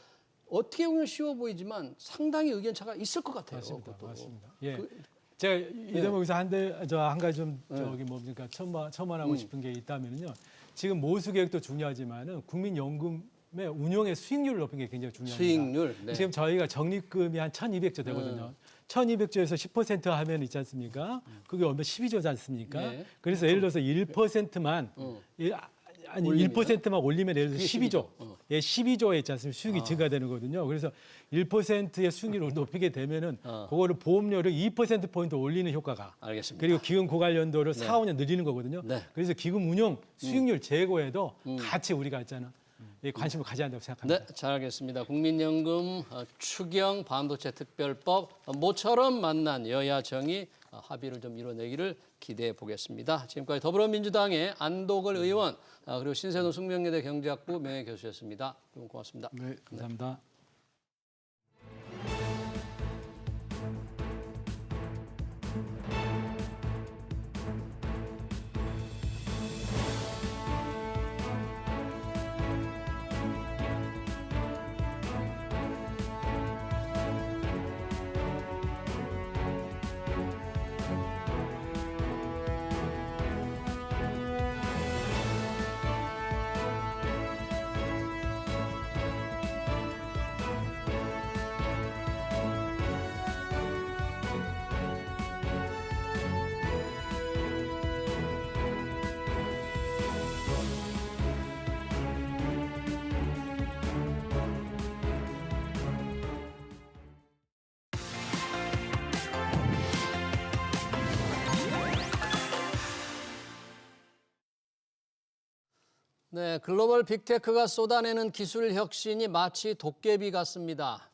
어떻게 보면 쉬워 보이지만 상당히 의견 차가 있을 것 같아요. 맞습니다. 그것도. 맞습니다. 예. 제가 이 대목에서 한 가지 좀 저기 뭡니까 첨언하고 싶은 게 있다면요. 지금 모수 개혁도 중요하지만은 국민연금 운용의 수익률을 높이는 게 굉장히 중요합니다. 수익률. 네. 지금 저희가 적립금이 한 1,200조 되거든요. 1,200조에서 10% 하면 있지 않습니까? 그게 얼마 12조지 않습니까? 네. 그래서 예를 들어서 1%만 아니 올리면? 1%만 올리면 예를 들어서 그게 12조. 예, 12조에 있지 않습니까? 수익이 증가되는 거거든요. 그래서 1%의 수익률을 높이게 되면은 그거를 보험료를 2% 포인트 올리는 효과가 알겠습니다. 그리고 기금 고갈 연도를 4, 5년 늘리는 거거든요. 네. 그래서 기금 운용 수익률 제고에도 같이 우리가 있잖아. 관심을 가져야 한다고 생각합니다. 네, 잘 알겠습니다. 국민연금 추경 반도체 특별법 모처럼 만난 여야 정의 합의를 좀 이뤄내기를 기대해 보겠습니다. 지금까지 더불어민주당의 안도걸 의원 그리고 신세노 숙명여대 경제학부 명예교수였습니다. 두 분 고맙습니다. 네, 감사합니다. 네, 글로벌 빅테크가 쏟아내는 기술 혁신이 마치 도깨비 같습니다.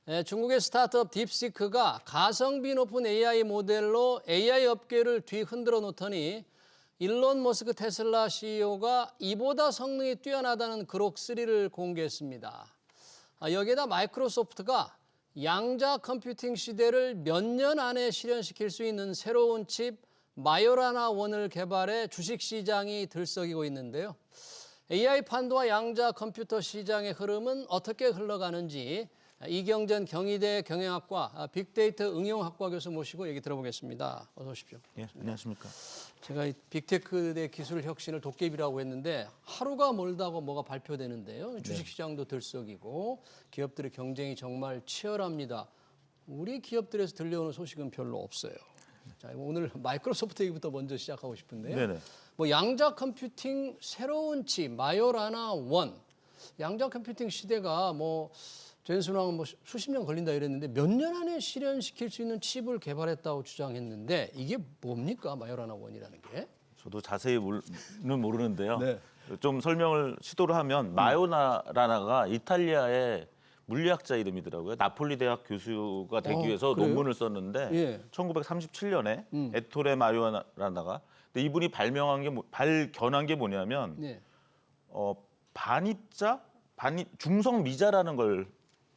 네, 중국의 스타트업 딥시크가 가성비 높은 AI 모델로 AI 업계를 뒤흔들어 놓더니 일론 머스크 테슬라 CEO가 이보다 성능이 뛰어나다는 그록 3를 공개했습니다. 여기에다 마이크로소프트가 양자 컴퓨팅 시대를 몇 년 안에 실현시킬 수 있는 새로운 칩 마요라나 원을 개발해 주식시장이 들썩이고 있는데요. AI 판도와 양자 컴퓨터 시장의 흐름은 어떻게 흘러가는지 이경전 경희대 경영학과 빅데이터 응용학과 교수 모시고 얘기 들어보겠습니다. 어서 오십시오. 예, 안녕하십니까. 제가 이 빅테크의 기술 혁신을 도깨비라고 했는데 하루가 멀다고 뭐가 발표되는데요. 주식시장도 들썩이고 기업들의 경쟁이 정말 치열합니다. 우리 기업들에서 들려오는 소식은 별로 없어요. 자, 오늘 마이크로소프트 얘기부터 먼저 시작하고 싶은데요. 네네. 뭐 양자 컴퓨팅 새로운 칩 마요라나 원. 양자 컴퓨팅 시대가 뭐 전순왕은 뭐 수십 년 걸린다 이랬는데 몇 년 안에 실현시킬 수 있는 칩을 개발했다고 주장했는데 이게 뭡니까 마요라나 원이라는 게? 저도 자세히는 모르는데요. 네. 좀 설명을 시도를 하면 마요라나가 이탈리아의 물리학자 이름이더라고요. 나폴리 대학 교수가 되기 위해서 그래요? 논문을 썼는데 예. 1937년에 에토레 마요라나가 근데 이분이 발견한 게 뭐냐면 네. 중성 미자라는 걸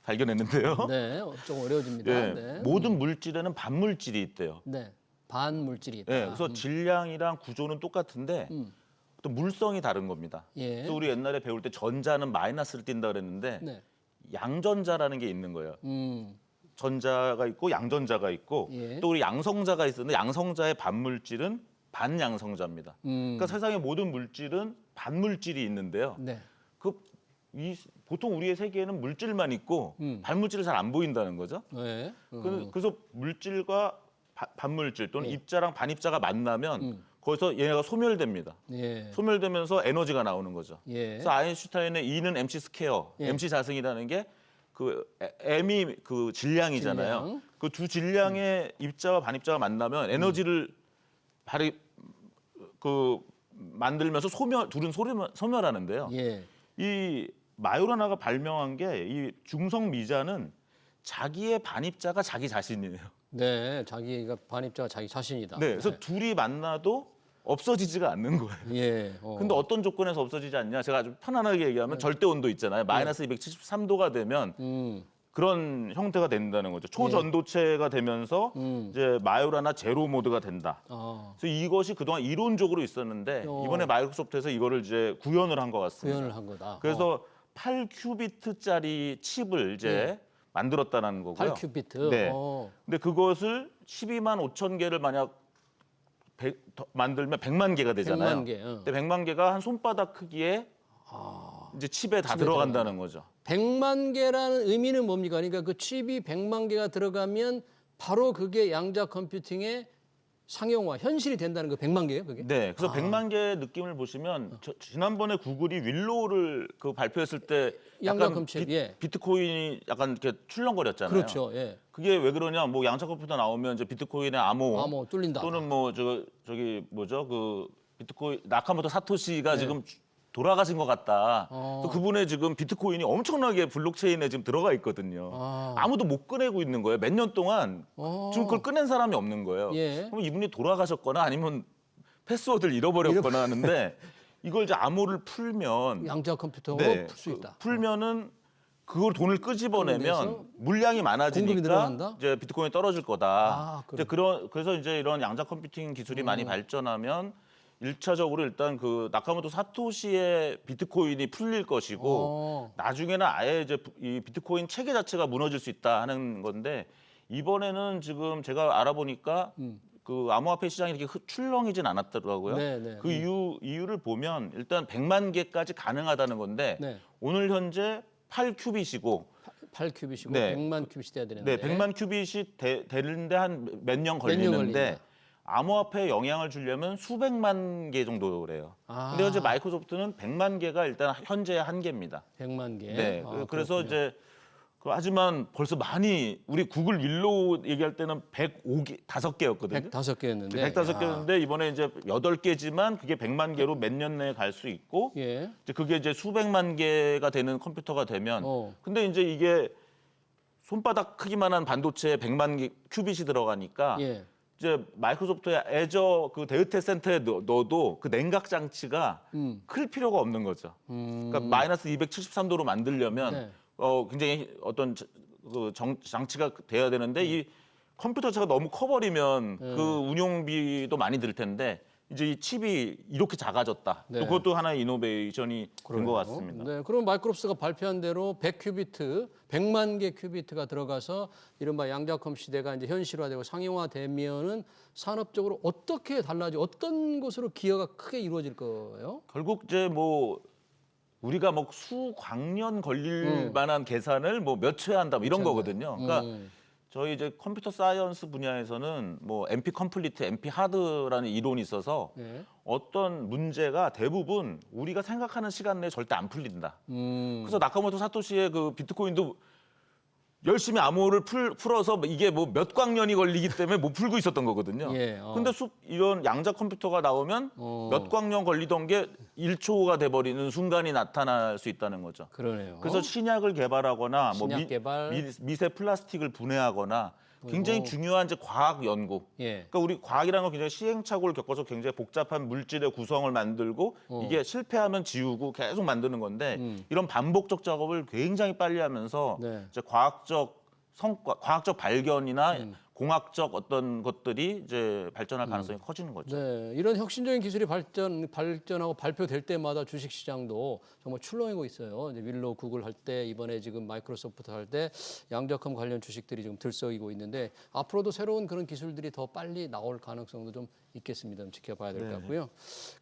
발견했는데요. 네, 좀 어려워집니다. 예, 네. 모든 물질에는 반물질이 있대요. 네, 반물질이 있다. 네, 그래서 질량이랑 구조는 똑같은데 또 물성이 다른 겁니다. 예. 그래서 우리 옛날에 배울 때 전자는 마이너스를 띈다 그랬는데 네. 양전자라는 게 있는 거예요. 전자가 있고 양전자가 있고 예. 또 우리 양성자가 있었는데 양성자의 반물질은 반양성자입니다. 그러니까 세상의 모든 물질은 반물질이 있는데요. 네. 보통 우리의 세계에는 물질만 있고 반물질이 잘 안 보인다는 거죠. 네. 그래서 물질과 반물질 또는 입자랑 반입자가 만나면 거기서 얘네가 소멸됩니다. 예. 소멸되면서 에너지가 나오는 거죠. 예. 그래서 아인슈타인의 E는 MC 스퀘어, 예. MC 자승이라는 게 그 M이 그 질량이잖아요. 질량. 그 두 질량의 입자와 반입자가 만나면 에너지를 만들면서 둘은 소멸하는데요. 예. 이 마요라나가 발명한 게 이 중성 미자는 자기의 반입자가 자기 자신이에요. 네, 자기가 반입자가 자기 자신이다. 네, 그래서 둘이 만나도 없어지지가 않는 거예요. 예. 근데 어떤 조건에서 없어지지 않냐? 제가 아주 편안하게 얘기하면 절대 온도 있잖아요. 마이너스 273도가 되면 그런 형태가 된다는 거죠. 초전도체가 되면서 이제 마요라나 제로 모드가 된다. 그래서 이것이 그동안 이론적으로 있었는데 이번에 마이크로소프트에서 이거를 이제 구현을 한 것 같습니다. 구현을 한 거다. 그래서 8큐비트짜리 칩을 이제 만들었다는 거고요. 8큐비트. 네. 근데 그것을 12만 5천 개를 만약 만들면 100만 개가 되잖아요. 100만 개. 근데 100만 개가 한 손바닥 크기의 이제 칩에 다 칩에 들어간다는 거죠. 100만 개라는 의미는 뭡니까? 그러니까 그 칩이 100만 개가 들어가면 바로 그게 양자 컴퓨팅의 상용화, 현실이 된다는 거 100만 개예요, 그게? 네, 그래서 100만 개의 느낌을 보시면 지난번에 구글이 윌로우를 그 발표했을 때 양자 약간 컴칩, 예. 비트코인이 약간 이렇게 출렁거렸잖아요. 그렇죠, 예. 그게 왜 그러냐? 뭐 양자 컴퓨터 나오면 이제 비트코인의 암호 뚫린다. 또는 뭐 저기 뭐죠? 그 비트코인 나카모토 사토시가 지금 돌아가신 것 같다. 또 그분의 지금 비트코인이 엄청나게 블록체인에 지금 들어가 있거든요. 아무도 못 꺼내고 있는 거예요. 몇 년 동안 지금 그걸 꺼낸 사람이 없는 거예요. 예. 그럼 이분이 돌아가셨거나 아니면 패스워드를 잃어버렸거나 하는데 이걸 이제 암호를 풀면 양자 컴퓨터로 네, 풀 수 있다. 풀면은 그걸 돈을 그래서 끄집어내면 물량이 공급이 많아지니까 늘어난다? 이제 비트코인이 떨어질 거다. 그래. 이제 그래서 이제 이런 양자 컴퓨팅 기술이 많이 발전하면 일차적으로 일단 그 나카모토 사토시의 비트코인이 풀릴 것이고 나중에는 아예 이제 이 비트코인 체계 자체가 무너질 수 있다 하는 건데 이번에는 지금 제가 알아보니까 그 암호화폐 시장이 이렇게 출렁이진 않았더라고요. 네. 그 이유를 보면 일단 100만 개까지 가능하다는 건데 네. 오늘 현재 8큐빗이고 8큐빗이고 네. 100만 큐빗이 돼야 되는데. 네, 100만 큐빗이 되는데 한 몇 년 년 걸리는데 걸린다. 암호화폐에 영향을 주려면 수백만 개 정도래요. 근데 현재 마이크로소프트는 100만 개가 일단 현재 한계입니다. 100만 개. 네, 그래서 그렇군요. 이제 하지만 벌써 많이 우리 구글 윌로우 얘기할 때는 105개 5개였거든요. 105개였는데. 105개였는데 이번에 이제 8개지만 그게 100만 개로 몇 년 내에 갈 수 있고 예. 이제 그게 이제 수백만 개가 되는 컴퓨터가 되면 근데 이제 이게 손바닥 크기만한 반도체에 100만 개 큐빗이 들어가니까 예. 이제 마이크로소프트의 애저 그 데이터 센터에 넣어도 그 냉각 장치가 클 필요가 없는 거죠. 그러니까 마이너스 273도로 만들려면 네. 굉장히 어떤 장치가 돼야 되는데 이 컴퓨터 자체가 너무 커버리면 그 운용비도 많이 들 텐데 이제 이 칩이 이렇게 작아졌다. 네. 또 그것도 하나의 이노베이션이 된 것 같습니다. 네, 그럼 마이크로소프트가 발표한 대로 100큐비트, 100만 개 큐비트가 들어가서 이른바 양자컴 시대가 이제 현실화되고 상용화되면은 산업적으로 어떻게 달라지고 어떤 것으로 기여가 크게 이루어질 거예요? 결국 이제 뭐 우리가 뭐 수광년 걸릴 만한 계산을 뭐 몇 초에 한다 뭐 이런 거거든요. 그러니까 저희 이제 컴퓨터 사이언스 분야에서는 뭐 NP 컴플리트, NP 하드라는 이론이 있어서 네. 어떤 문제가 대부분 우리가 생각하는 시간 내에 절대 안 풀린다. 그래서 나카모토 사토시의 그 비트코인도 열심히 암호를 풀어서 이게 뭐 몇 광년이 걸리기 때문에 못 풀고 있었던 거거든요. 예, 근데 이런 양자 컴퓨터가 나오면 몇 광년 걸리던 게 1초가 돼버리는 순간이 나타날 수 있다는 거죠. 그러네요. 그래서 신약을 개발하거나 뭐 신약 개발. 미세 플라스틱을 분해하거나 굉장히 중요한 이제 과학 연구. 예. 그러니까 우리 과학이라는 건 굉장히 시행착오를 겪어서 굉장히 복잡한 물질의 구성을 만들고 이게 실패하면 지우고 계속 만드는 건데 이런 반복적 작업을 굉장히 빨리 하면서 네. 이제 과학적 성과, 과학적 발견이나 공학적 어떤 것들이 이제 발전할 가능성이 커지는 거죠. 네, 이런 혁신적인 기술이 발전하고 발표될 때마다 주식 시장도 정말 출렁이고 있어요. 이제 윌로우 구글 할 때 이번에 지금 마이크로소프트 할 때 양자컴 관련 주식들이 좀 들썩이고 있는데 앞으로도 새로운 그런 기술들이 더 빨리 나올 가능성도 좀 있겠습니다. 좀 지켜봐야 될 것 같고요.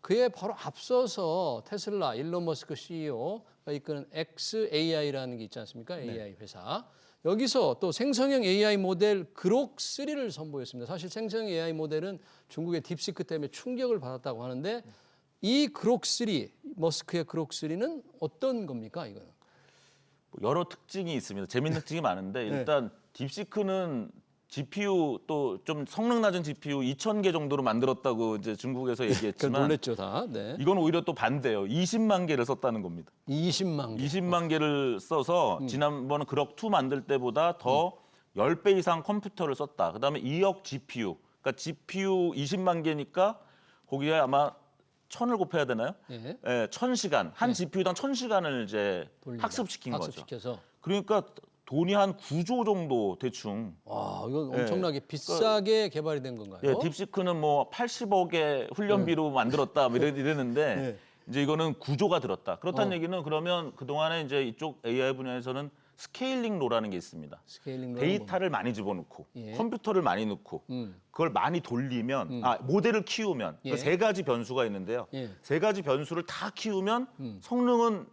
그에 바로 앞서서 테슬라 일론 머스크 CEO가 이끄는 XAI라는 게 있지 않습니까? AI 회사. 여기서 또 생성형 AI 모델 그록 3를 선보였습니다. 사실 생성형 AI 모델은 중국의 딥시크 때문에 충격을 받았다고 하는데 이 그록 3, 머스크의 그록 3는 어떤 겁니까, 이거는? 여러 특징이 있습니다. 재밌는 특징이 많은데 일단 딥시크는 GPU 또 좀 성능 낮은 GPU 2,000개 정도로 만들었다고 이제 중국에서 얘기했지만 놀랬죠, 다. 네. 이건 오히려 또 반대예요. 20만 개를 썼다는 겁니다. 20만 개. 20만 개를 써서 지난번 그럭 2 만들 때보다 더 10배 이상 컴퓨터를 썼다. 그다음에 2억 GPU. 그러니까 GPU 20만 개니까 거기에 아마 1000을 곱해야 되나요? 예. 예, 1000시간. 한 GPU당 1000시간을 이제 돌린다. 학습시킨 거죠. 학습시켜서. 그러니까 돈이 한 9조 정도 대충. 와, 이건 엄청나게 비싸게 개발이 된 건가요? 예, 딥시크는 뭐 80억의 훈련비로 만들었다 뭐 이랬는데 이제 이거는 9조가 들었다. 그렇다는 얘기는 그러면 그동안에 이제 이쪽 AI 분야에서는 스케일링 로라는 게 있습니다. 스케일링 데이터를 많이 집어넣고 예. 컴퓨터를 많이 넣고 그걸 많이 돌리면 모델을 키우면 예. 그 세 가지 변수가 있는데요. 예. 세 가지 변수를 다 키우면 성능은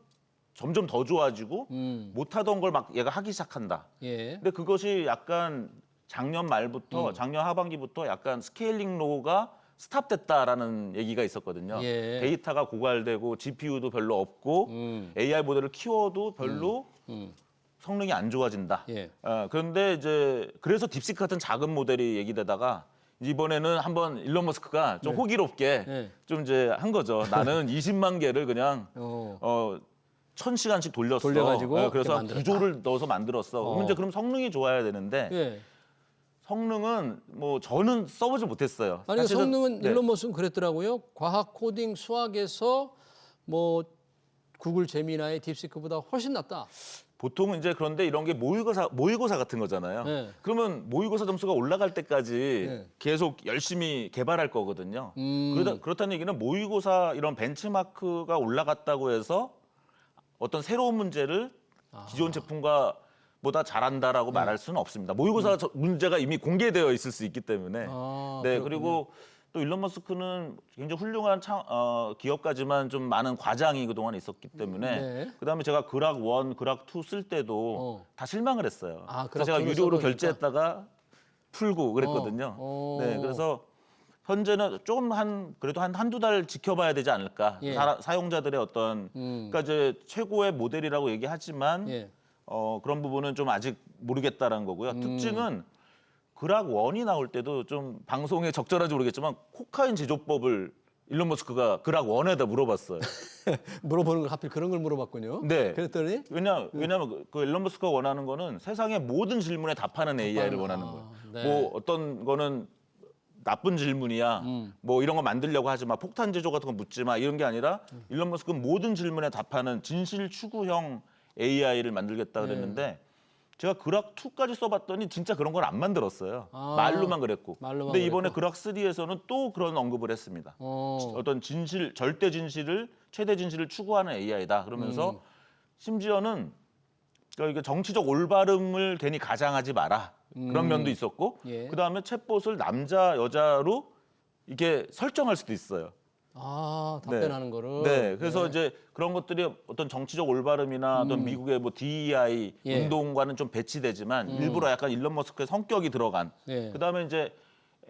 점점 더 좋아지고 못하던 걸 막 얘가 하기 시작한다. 예. 근데 그것이 약간 작년 말부터 작년 하반기부터 약간 스케일링 로우가 스탑됐다라는 얘기가 있었거든요. 예. 데이터가 고갈되고 GPU도 별로 없고 AI 모델을 키워도 별로 성능이 안 좋아진다. 예. 그런데 이제 그래서 딥시크 같은 작은 모델이 얘기되다가 이번에는 한번 일론 머스크가 좀 호기롭게 네. 좀 이제 한 거죠. 나는 20만 개를 그냥 1000시간씩 돌려가지고 그래서 이렇게 만들었다. 구조를 넣어서 만들었어. 그럼 이제 그럼 성능이 좋아야 되는데 예. 성능은 뭐 저는 써보지 못했어요. 아니 사실은, 성능은 네. 일론 머스크는 그랬더라고요. 과학, 코딩, 수학에서 뭐 구글 제미나이, 딥시크보다 훨씬 낫다. 보통은 이제 그런데 이런 게 모의고사 같은 거잖아요. 네. 그러면 모의고사 점수가 올라갈 때까지 네. 계속 열심히 개발할 거거든요. 음. 그렇다는 얘기는 모의고사 이런 벤치마크가 올라갔다고 해서 어떤 새로운 문제를 기존 제품과 보다 잘한다라고 말할 수는 없습니다. 모의고사 문제가 이미 공개되어 있을 수 있기 때문에. 네, 그렇군요. 그리고 또 일론 머스크는 굉장히 훌륭한 기업가지만 좀 많은 과장이 그동안 있었기 때문에 네. 그다음에 제가 그락 1, 그락 2 쓸 때도 다 실망을 했어요. 아, 그래서 제가 그락 2로 유료로 써보니까? 결제했다가 풀고 그랬거든요. 네, 그래서 현재는 조금 그래도 한두 달 지켜봐야 되지 않을까. 예. 사용자들의 어떤 그러니까 이제 최고의 모델이라고 얘기하지만 예. 그런 부분은 좀 아직 모르겠다라는 거고요. 특징은 그락 1이 나올 때도 좀 방송에 적절한지 모르겠지만 코카인 제조법을 일론 머스크가 그락 1에다 물어봤어요. 물어보는 걸 하필 그런 걸 물어봤군요. 네. 그랬더니 왜냐면 그 일론 머스크가 원하는 거는 세상의 모든 질문에 답하는 AI를 원하는 거예요. 네. 뭐 어떤 거는 나쁜 질문이야. 뭐 이런 거 만들려고 하지 마. 폭탄 제조 같은 거 묻지 마. 이런 게 아니라 일론 머스크는 모든 질문에 답하는 진실 추구형 AI를 만들겠다 그랬는데 제가 그락 2까지 써봤더니 진짜 그런 걸 안 만들었어요. 아, 말로만 그랬고. 말로만 근데 이번에 그랬고. 그락 3에서는 또 그런 언급을 했습니다. 어떤 진실, 절대 진실을 최대 진실을 추구하는 AI다. 그러면서 심지어는 그러니까 정치적 올바름을 괜히 가장하지 마라. 그런 면도 있었고 예. 그다음에 챗봇을 남자 여자로 이렇게 설정할 수도 있어요. 답변하는 거를. 네, 그래서 이제 그런 것들이 어떤 정치적 올바름이나 어떤 미국의 뭐 DEI 예. 운동과는 좀 배치되지만 일부러 약간 일론 머스크의 성격이 들어간. 예. 그다음에 이제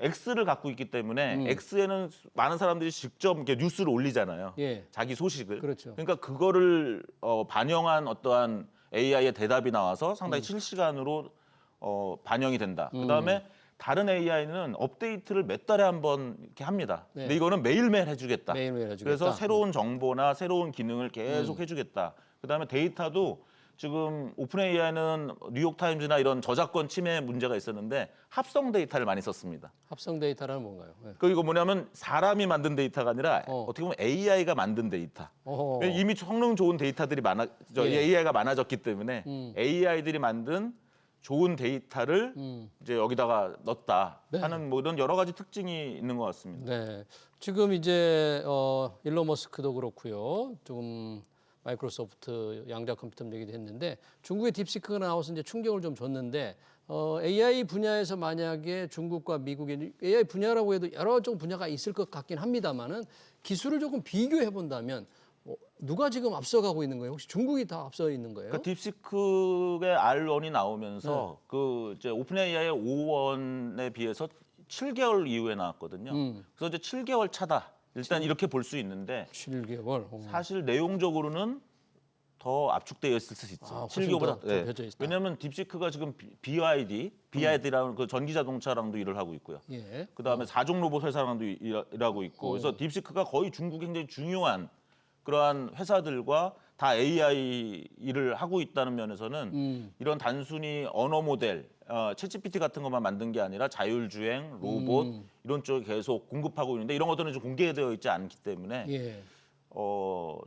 X를 갖고 있기 때문에 X에는 많은 사람들이 직접 이렇게 뉴스를 올리잖아요. 예. 자기 소식을. 그렇죠. 그러니까 그거를 반영한 어떠한 AI의 대답이 나와서 상당히 실시간으로 반영이 된다. 그다음에 다른 AI는 업데이트를 몇 달에 한 번 이렇게 합니다. 네. 근데 이거는 매일매일 해주겠다. 매일매일 해주겠다. 그래서 새로운 정보나 새로운 기능을 계속 해주겠다. 그다음에 데이터도 지금 오픈 AI는 뉴욕 타임즈나 이런 저작권 침해 문제가 있었는데 합성 데이터를 많이 썼습니다. 합성 데이터라는 뭔가요? 네. 이거 뭐냐면 사람이 만든 데이터가 아니라 어떻게 보면 AI가 만든 데이터. 어허. 이미 성능 좋은 데이터들이 예. AI가 많아졌기 때문에 AI들이 만든 좋은 데이터를 이제 여기다가 넣었다 하는 뭐 이런 여러 가지 특징이 있는 것 같습니다. 네. 지금 이제 일론 머스크도 그렇고요. 조금 마이크로소프트 양자 컴퓨터 얘기도 했는데 중국의 딥시크가 나와서 이제 충격을 좀 줬는데 AI 분야에서 만약에 중국과 미국의 AI 분야라고 해도 여러 종 분야가 있을 것 같긴 합니다만은 기술을 조금 비교해 본다면 누가 지금 앞서가고 있는 거예요? 혹시 중국이 다 앞서 있는 거예요? 그러니까 딥시크의 R1이 나오면서 그 이제 오픈 AI의 5원에 비해서 7개월 이후에 나왔거든요. 그래서 이제 7개월 차다. 일단 이렇게 볼 수 있는데 7개월. 사실 내용적으로는 더 압축되어 있을 수 있죠. 훨씬 7개월보다. 더 좁혀져 있다. 왜냐하면 딥시크가 지금 BYD라는 그 전기 자동차랑도 일을 하고 있고요. 예. 그다음에 4종 로봇 회사랑도 일하고 있고, 그래서 딥시크가 거의 중국이 굉장히 중요한 그러한 회사들과 다 AI 일을 하고 있다는 면에서는 이런 단순히 언어 모델, 챗GPT 같은 것만 만든 게 아니라 자율주행, 로봇 이런 쪽에 계속 공급하고 있는데 이런 것들은 좀 공개되어 있지 않기 때문에 예.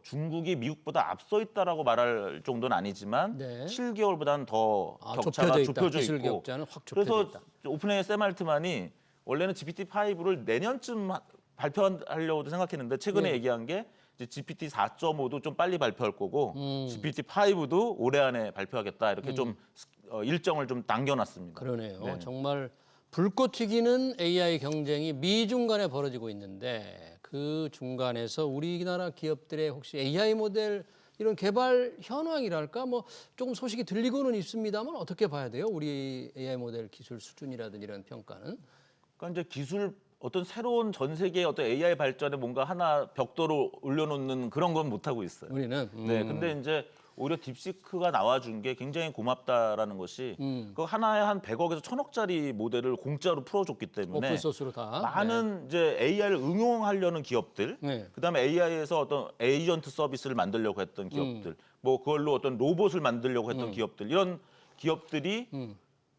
중국이 미국보다 앞서 있다라고 말할 정도는 아니지만 네. 7개월보다는 더 격차가 좁혀져 기술 있고 격차는 확 좁혀져 그래서 있다. 오픈AI 샘 알트만이 원래는 GPT-5를 내년쯤 발표하려고도 생각했는데 최근에 네. 얘기한 게 이제 GPT 4.5도 좀 빨리 발표할 거고 GPT-5도 올해 안에 발표하겠다 이렇게 좀 일정을 좀 당겨놨습니다. 그러네요. 네. 정말 불꽃 튀기는 AI 경쟁이 미중 간에 벌어지고 있는데 그 중간에서 우리나라 기업들의 혹시 AI 모델 이런 개발 현황이랄까 뭐 조금 소식이 들리고는 있습니다만 어떻게 봐야 돼요? 우리 AI 모델 기술 수준이라든지 이런 평가는? 그러니까 이제 기술 어떤 새로운 전 세계의 어떤 AI 발전에 뭔가 하나 벽돌을 올려놓는 그런 건 못 하고 있어요. 우리는 네, 근데 이제 오히려 딥시크가 나와준 게 굉장히 고맙다라는 것이 그 하나에 한 100억에서 1000억짜리 모델을 공짜로 풀어줬기 때문에 오픈 소스로 다 많은 이제 AI를 응용하려는 기업들, 네. 그다음에 AI에서 어떤 에이전트 서비스를 만들려고 했던 기업들, 뭐 그걸로 어떤 로봇을 만들려고 했던 기업들, 이런 기업들이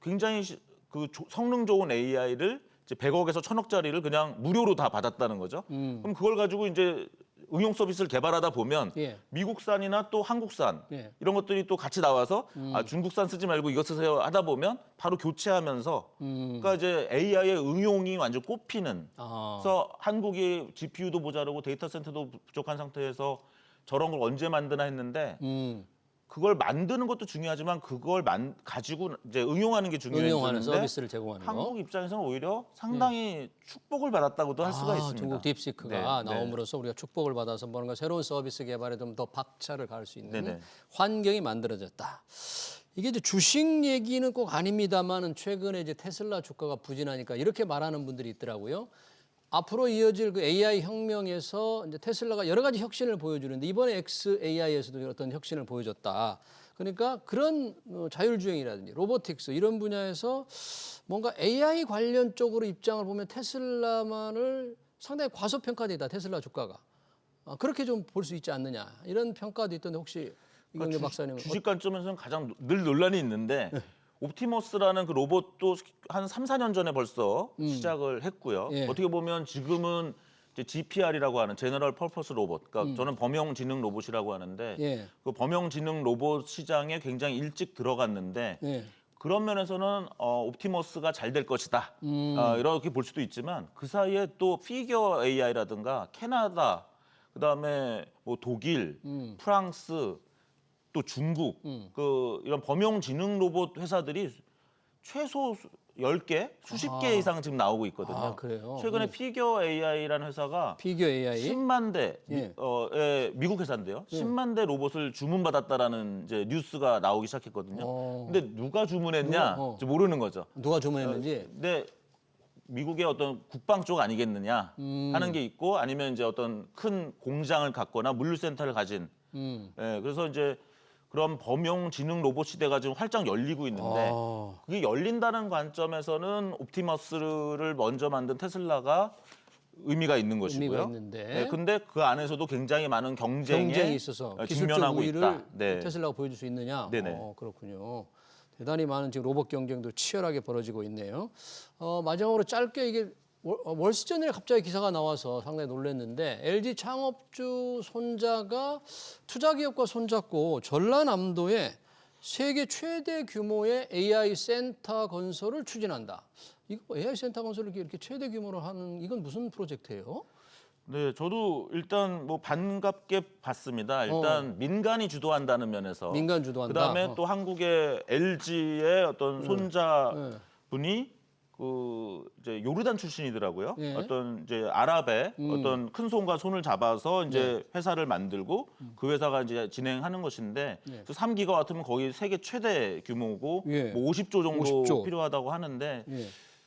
굉장히 그 성능 좋은 AI를 이제 100억에서 1000억짜리를 그냥 무료로 다 받았다는 거죠. 그럼 그걸 가지고 이제 응용 서비스를 개발하다 보면 예. 미국산이나 또 한국산 예. 이런 것들이 또 같이 나와서 아, 중국산 쓰지 말고 이거 쓰세요 하다 보면 바로 교체하면서 그러니까 이제 AI의 응용이 완전 꼽히는. 아. 그래서 한국이 GPU도 모자르고 데이터 센터도 부족한 상태에서 저런 걸 언제 만드나 했는데 그걸 만드는 것도 중요하지만 그걸 가지고 이제 응용하는 게 응용하는 중요해졌는데 서비스를 제공하는 거. 한국 입장에서는 오히려 상당히 축복을 받았다고도 할 수가 있습니다. 중국 딥시크가 네, 나옴으로써 우리가 축복을 받아서 뭔가 새로운 서비스 개발에 좀 더 박차를 가할 수 있는 네네. 환경이 만들어졌다. 이게 이제 주식 얘기는 꼭 아닙니다만은 최근에 이제 테슬라 주가가 부진하니까 이렇게 말하는 분들이 있더라고요. 앞으로 이어질 그 AI 혁명에서 이제 테슬라가 여러 가지 혁신을 보여주는데 이번에 XAI에서도 어떤 혁신을 보여줬다. 그러니까 그런 자율주행이라든지 로보틱스 이런 분야에서 뭔가 AI 관련 쪽으로 입장을 보면 테슬라만을 상당히 과소평가되다 테슬라 주가가 그렇게 좀 볼 수 있지 않느냐 이런 평가도 있던데 혹시 이경재 박사님은 주식 관점에서는 가장 늘 논란이 있는데 옵티머스라는 그 로봇도 한 3, 4년 전에 벌써 시작을 했고요. 예. 어떻게 보면 지금은 이제 GPR이라고 하는 제너럴 퍼포스 로봇, 그러니까 저는 범용 지능 로봇이라고 하는데 예. 그 범용 지능 로봇 시장에 굉장히 일찍 들어갔는데 예. 그런 면에서는 옵티머스가 잘 될 것이다. 이렇게 볼 수도 있지만 그 사이에 또 피겨 AI라든가 캐나다, 그다음에 뭐 독일, 프랑스, 또 중국 그 이런 범용 지능 로봇 회사들이 최소 10개, 수십 개 이상 지금 나오고 있거든요. 아, 그래요? 최근에 피겨 AI라는 회사가 피겨 AI 10만 대 예. 미국 회사인데요. 10만 대 로봇을 주문받았다라는 이제 뉴스가 나오기 시작했거든요. 근데 누가 주문했냐 누가? 이제 모르는 거죠. 누가 주문했는지 근데 미국의 어떤 국방 쪽 아니겠느냐 하는 게 있고 아니면 이제 어떤 큰 공장을 갖거나 물류센터를 가진 예, 그래서 이제 그런 범용 지능 로봇 시대가 지금 활짝 열리고 있는데 그게 열린다는 관점에서는 옵티머스를 먼저 만든 테슬라가 의미가 있는 것이고요. 의미가 있는데. 네, 근데 그 안에서도 굉장히 많은 경쟁에 있어서 기술적 직면하고 우위를 있다. 네. 테슬라가 보여줄 수 있느냐? 네네. 그렇군요. 대단히 많은 지금 로봇 경쟁도 치열하게 벌어지고 있네요. 마지막으로 짧게 이게 월스트리트에 갑자기 기사가 나와서 상당히 놀랐는데 LG 창업주 손자가 투자기업과 손잡고 전라남도에 세계 최대 규모의 AI 센터 건설을 추진한다. 이거 AI 센터 건설을 이렇게 최대 규모로 하는 이건 무슨 프로젝트예요? 네, 저도 일단 뭐 반갑게 봤습니다. 일단 민간이 주도한다는 면에서 민간 주도한다. 그다음에 또 한국의 LG의 어떤 손자분이 그 이제 요르단 출신이더라고요. 예. 어떤 이제 아랍의 어떤 큰 손과 손을 잡아서 이제 회사를 만들고 그 회사가 이제 진행하는 것인데 그 3기가 같으면 거의 세계 최대 규모고 예. 뭐 50조 정도 50조. 필요하다고 하는데 예.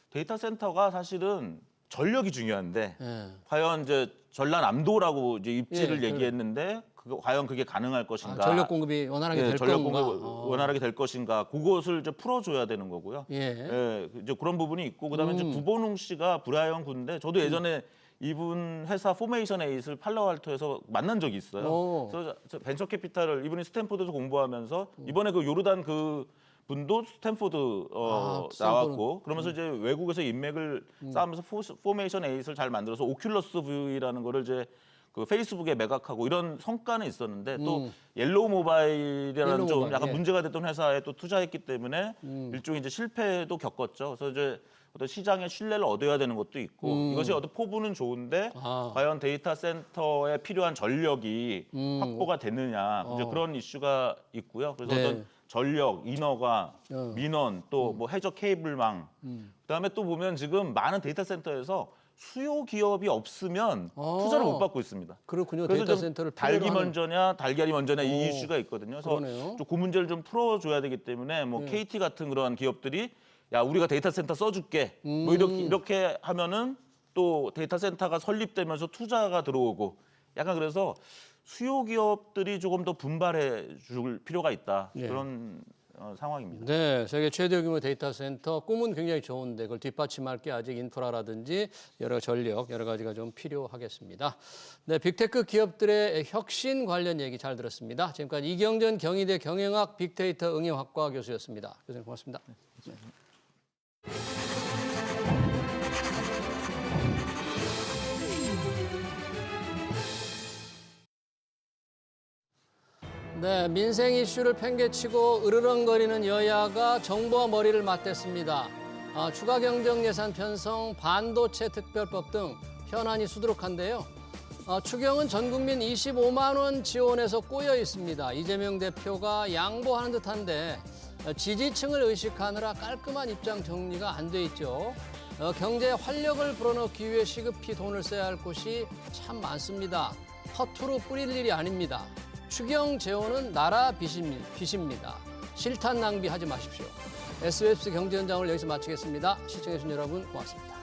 데이터 센터가 사실은 전력이 중요한데 예. 과연 이제 전라남도라고 이제 입지를 예, 얘기했는데 과연 그게 가능할 것인가? 전력 공급이 원활하게 될 전력 건가? 공급이 원활하게 될 것인가? 그것을 이제 풀어줘야 되는 거고요. 예. 예, 이제 그런 부분이 있고 그다음에 이제 구본웅 씨가 브라이언 군데 저도 예전에 이분 회사 포메이션 에잇을 팔로알토에서 만난 적이 있어요. 오. 그래서 저 벤처 캐피탈을 이분이 스탠포드에서 공부하면서 이번에 그 요르단 그 분도 스탠포드 스탠포드. 나왔고 그러면서 이제 외국에서 인맥을 쌓으면서 포메이션 에잇을 잘 만들어서 오큘러스 V라는 거를 이제 그 페이스북에 매각하고 이런 성과는 있었는데 또 옐로우 모바일이라는 옐로우 좀 모바일, 약간 예. 문제가 됐던 회사에 또 투자했기 때문에 일종의 이제 실패도 겪었죠. 그래서 이제 어떤 시장의 신뢰를 얻어야 되는 것도 있고 이것이 어떤 포부는 좋은데 과연 데이터 센터에 필요한 전력이 확보가 되느냐 이제 그런 이슈가 있고요. 그래서 네. 어떤 전력, 인허가, 민원, 또 뭐 해저 케이블망, 그다음에 또 보면 지금 많은 데이터 센터에서 수요 기업이 없으면 투자를 못 받고 있습니다. 그렇군요. 그래서 데이터 좀 센터를 닭이 필요로 하는. 먼저냐 달걀이 먼저냐 이 오, 이슈가 있거든요. 그래서 그러네요. 그 문제를 좀 풀어줘야 되기 때문에 뭐 KT 같은 그러한 기업들이 야 우리가 데이터 센터 써줄게 뭐 이렇게 하면은 또 데이터 센터가 설립되면서 투자가 들어오고 약간 그래서 수요 기업들이 조금 더 분발해 줄 필요가 있다 예. 그런 상황입니다. 네, 세계 최대 규모 데이터 센터 꿈은 굉장히 좋은데 그걸 뒷받침할 게 아직 인프라라든지 여러 전력 여러 가지가 좀 필요하겠습니다. 네, 빅테크 기업들의 혁신 관련 얘기 잘 들었습니다. 지금까지 이경전 경희대 경영학 빅데이터 응용학과 교수였습니다. 교수님 고맙습니다. 네. 네, 민생 이슈를 팽개치고 으르렁거리는 여야가 정부와 머리를 맞댔습니다. 추가 경정 예산 편성, 반도체 특별법 등 현안이 수두룩한데요. 추경은 전 국민 25만 원 지원에서 꼬여 있습니다. 이재명 대표가 양보하는 듯한데 지지층을 의식하느라 깔끔한 입장 정리가 안 돼 있죠. 경제에 활력을 불어넣기 위해 시급히 돈을 써야 할 곳이 참 많습니다. 허투루 뿌릴 일이 아닙니다. 추경 재원은 나라 빚입니다. 실탄 낭비하지 마십시오. SBS 경제 현장을 여기서 마치겠습니다. 시청해주신 여러분 고맙습니다.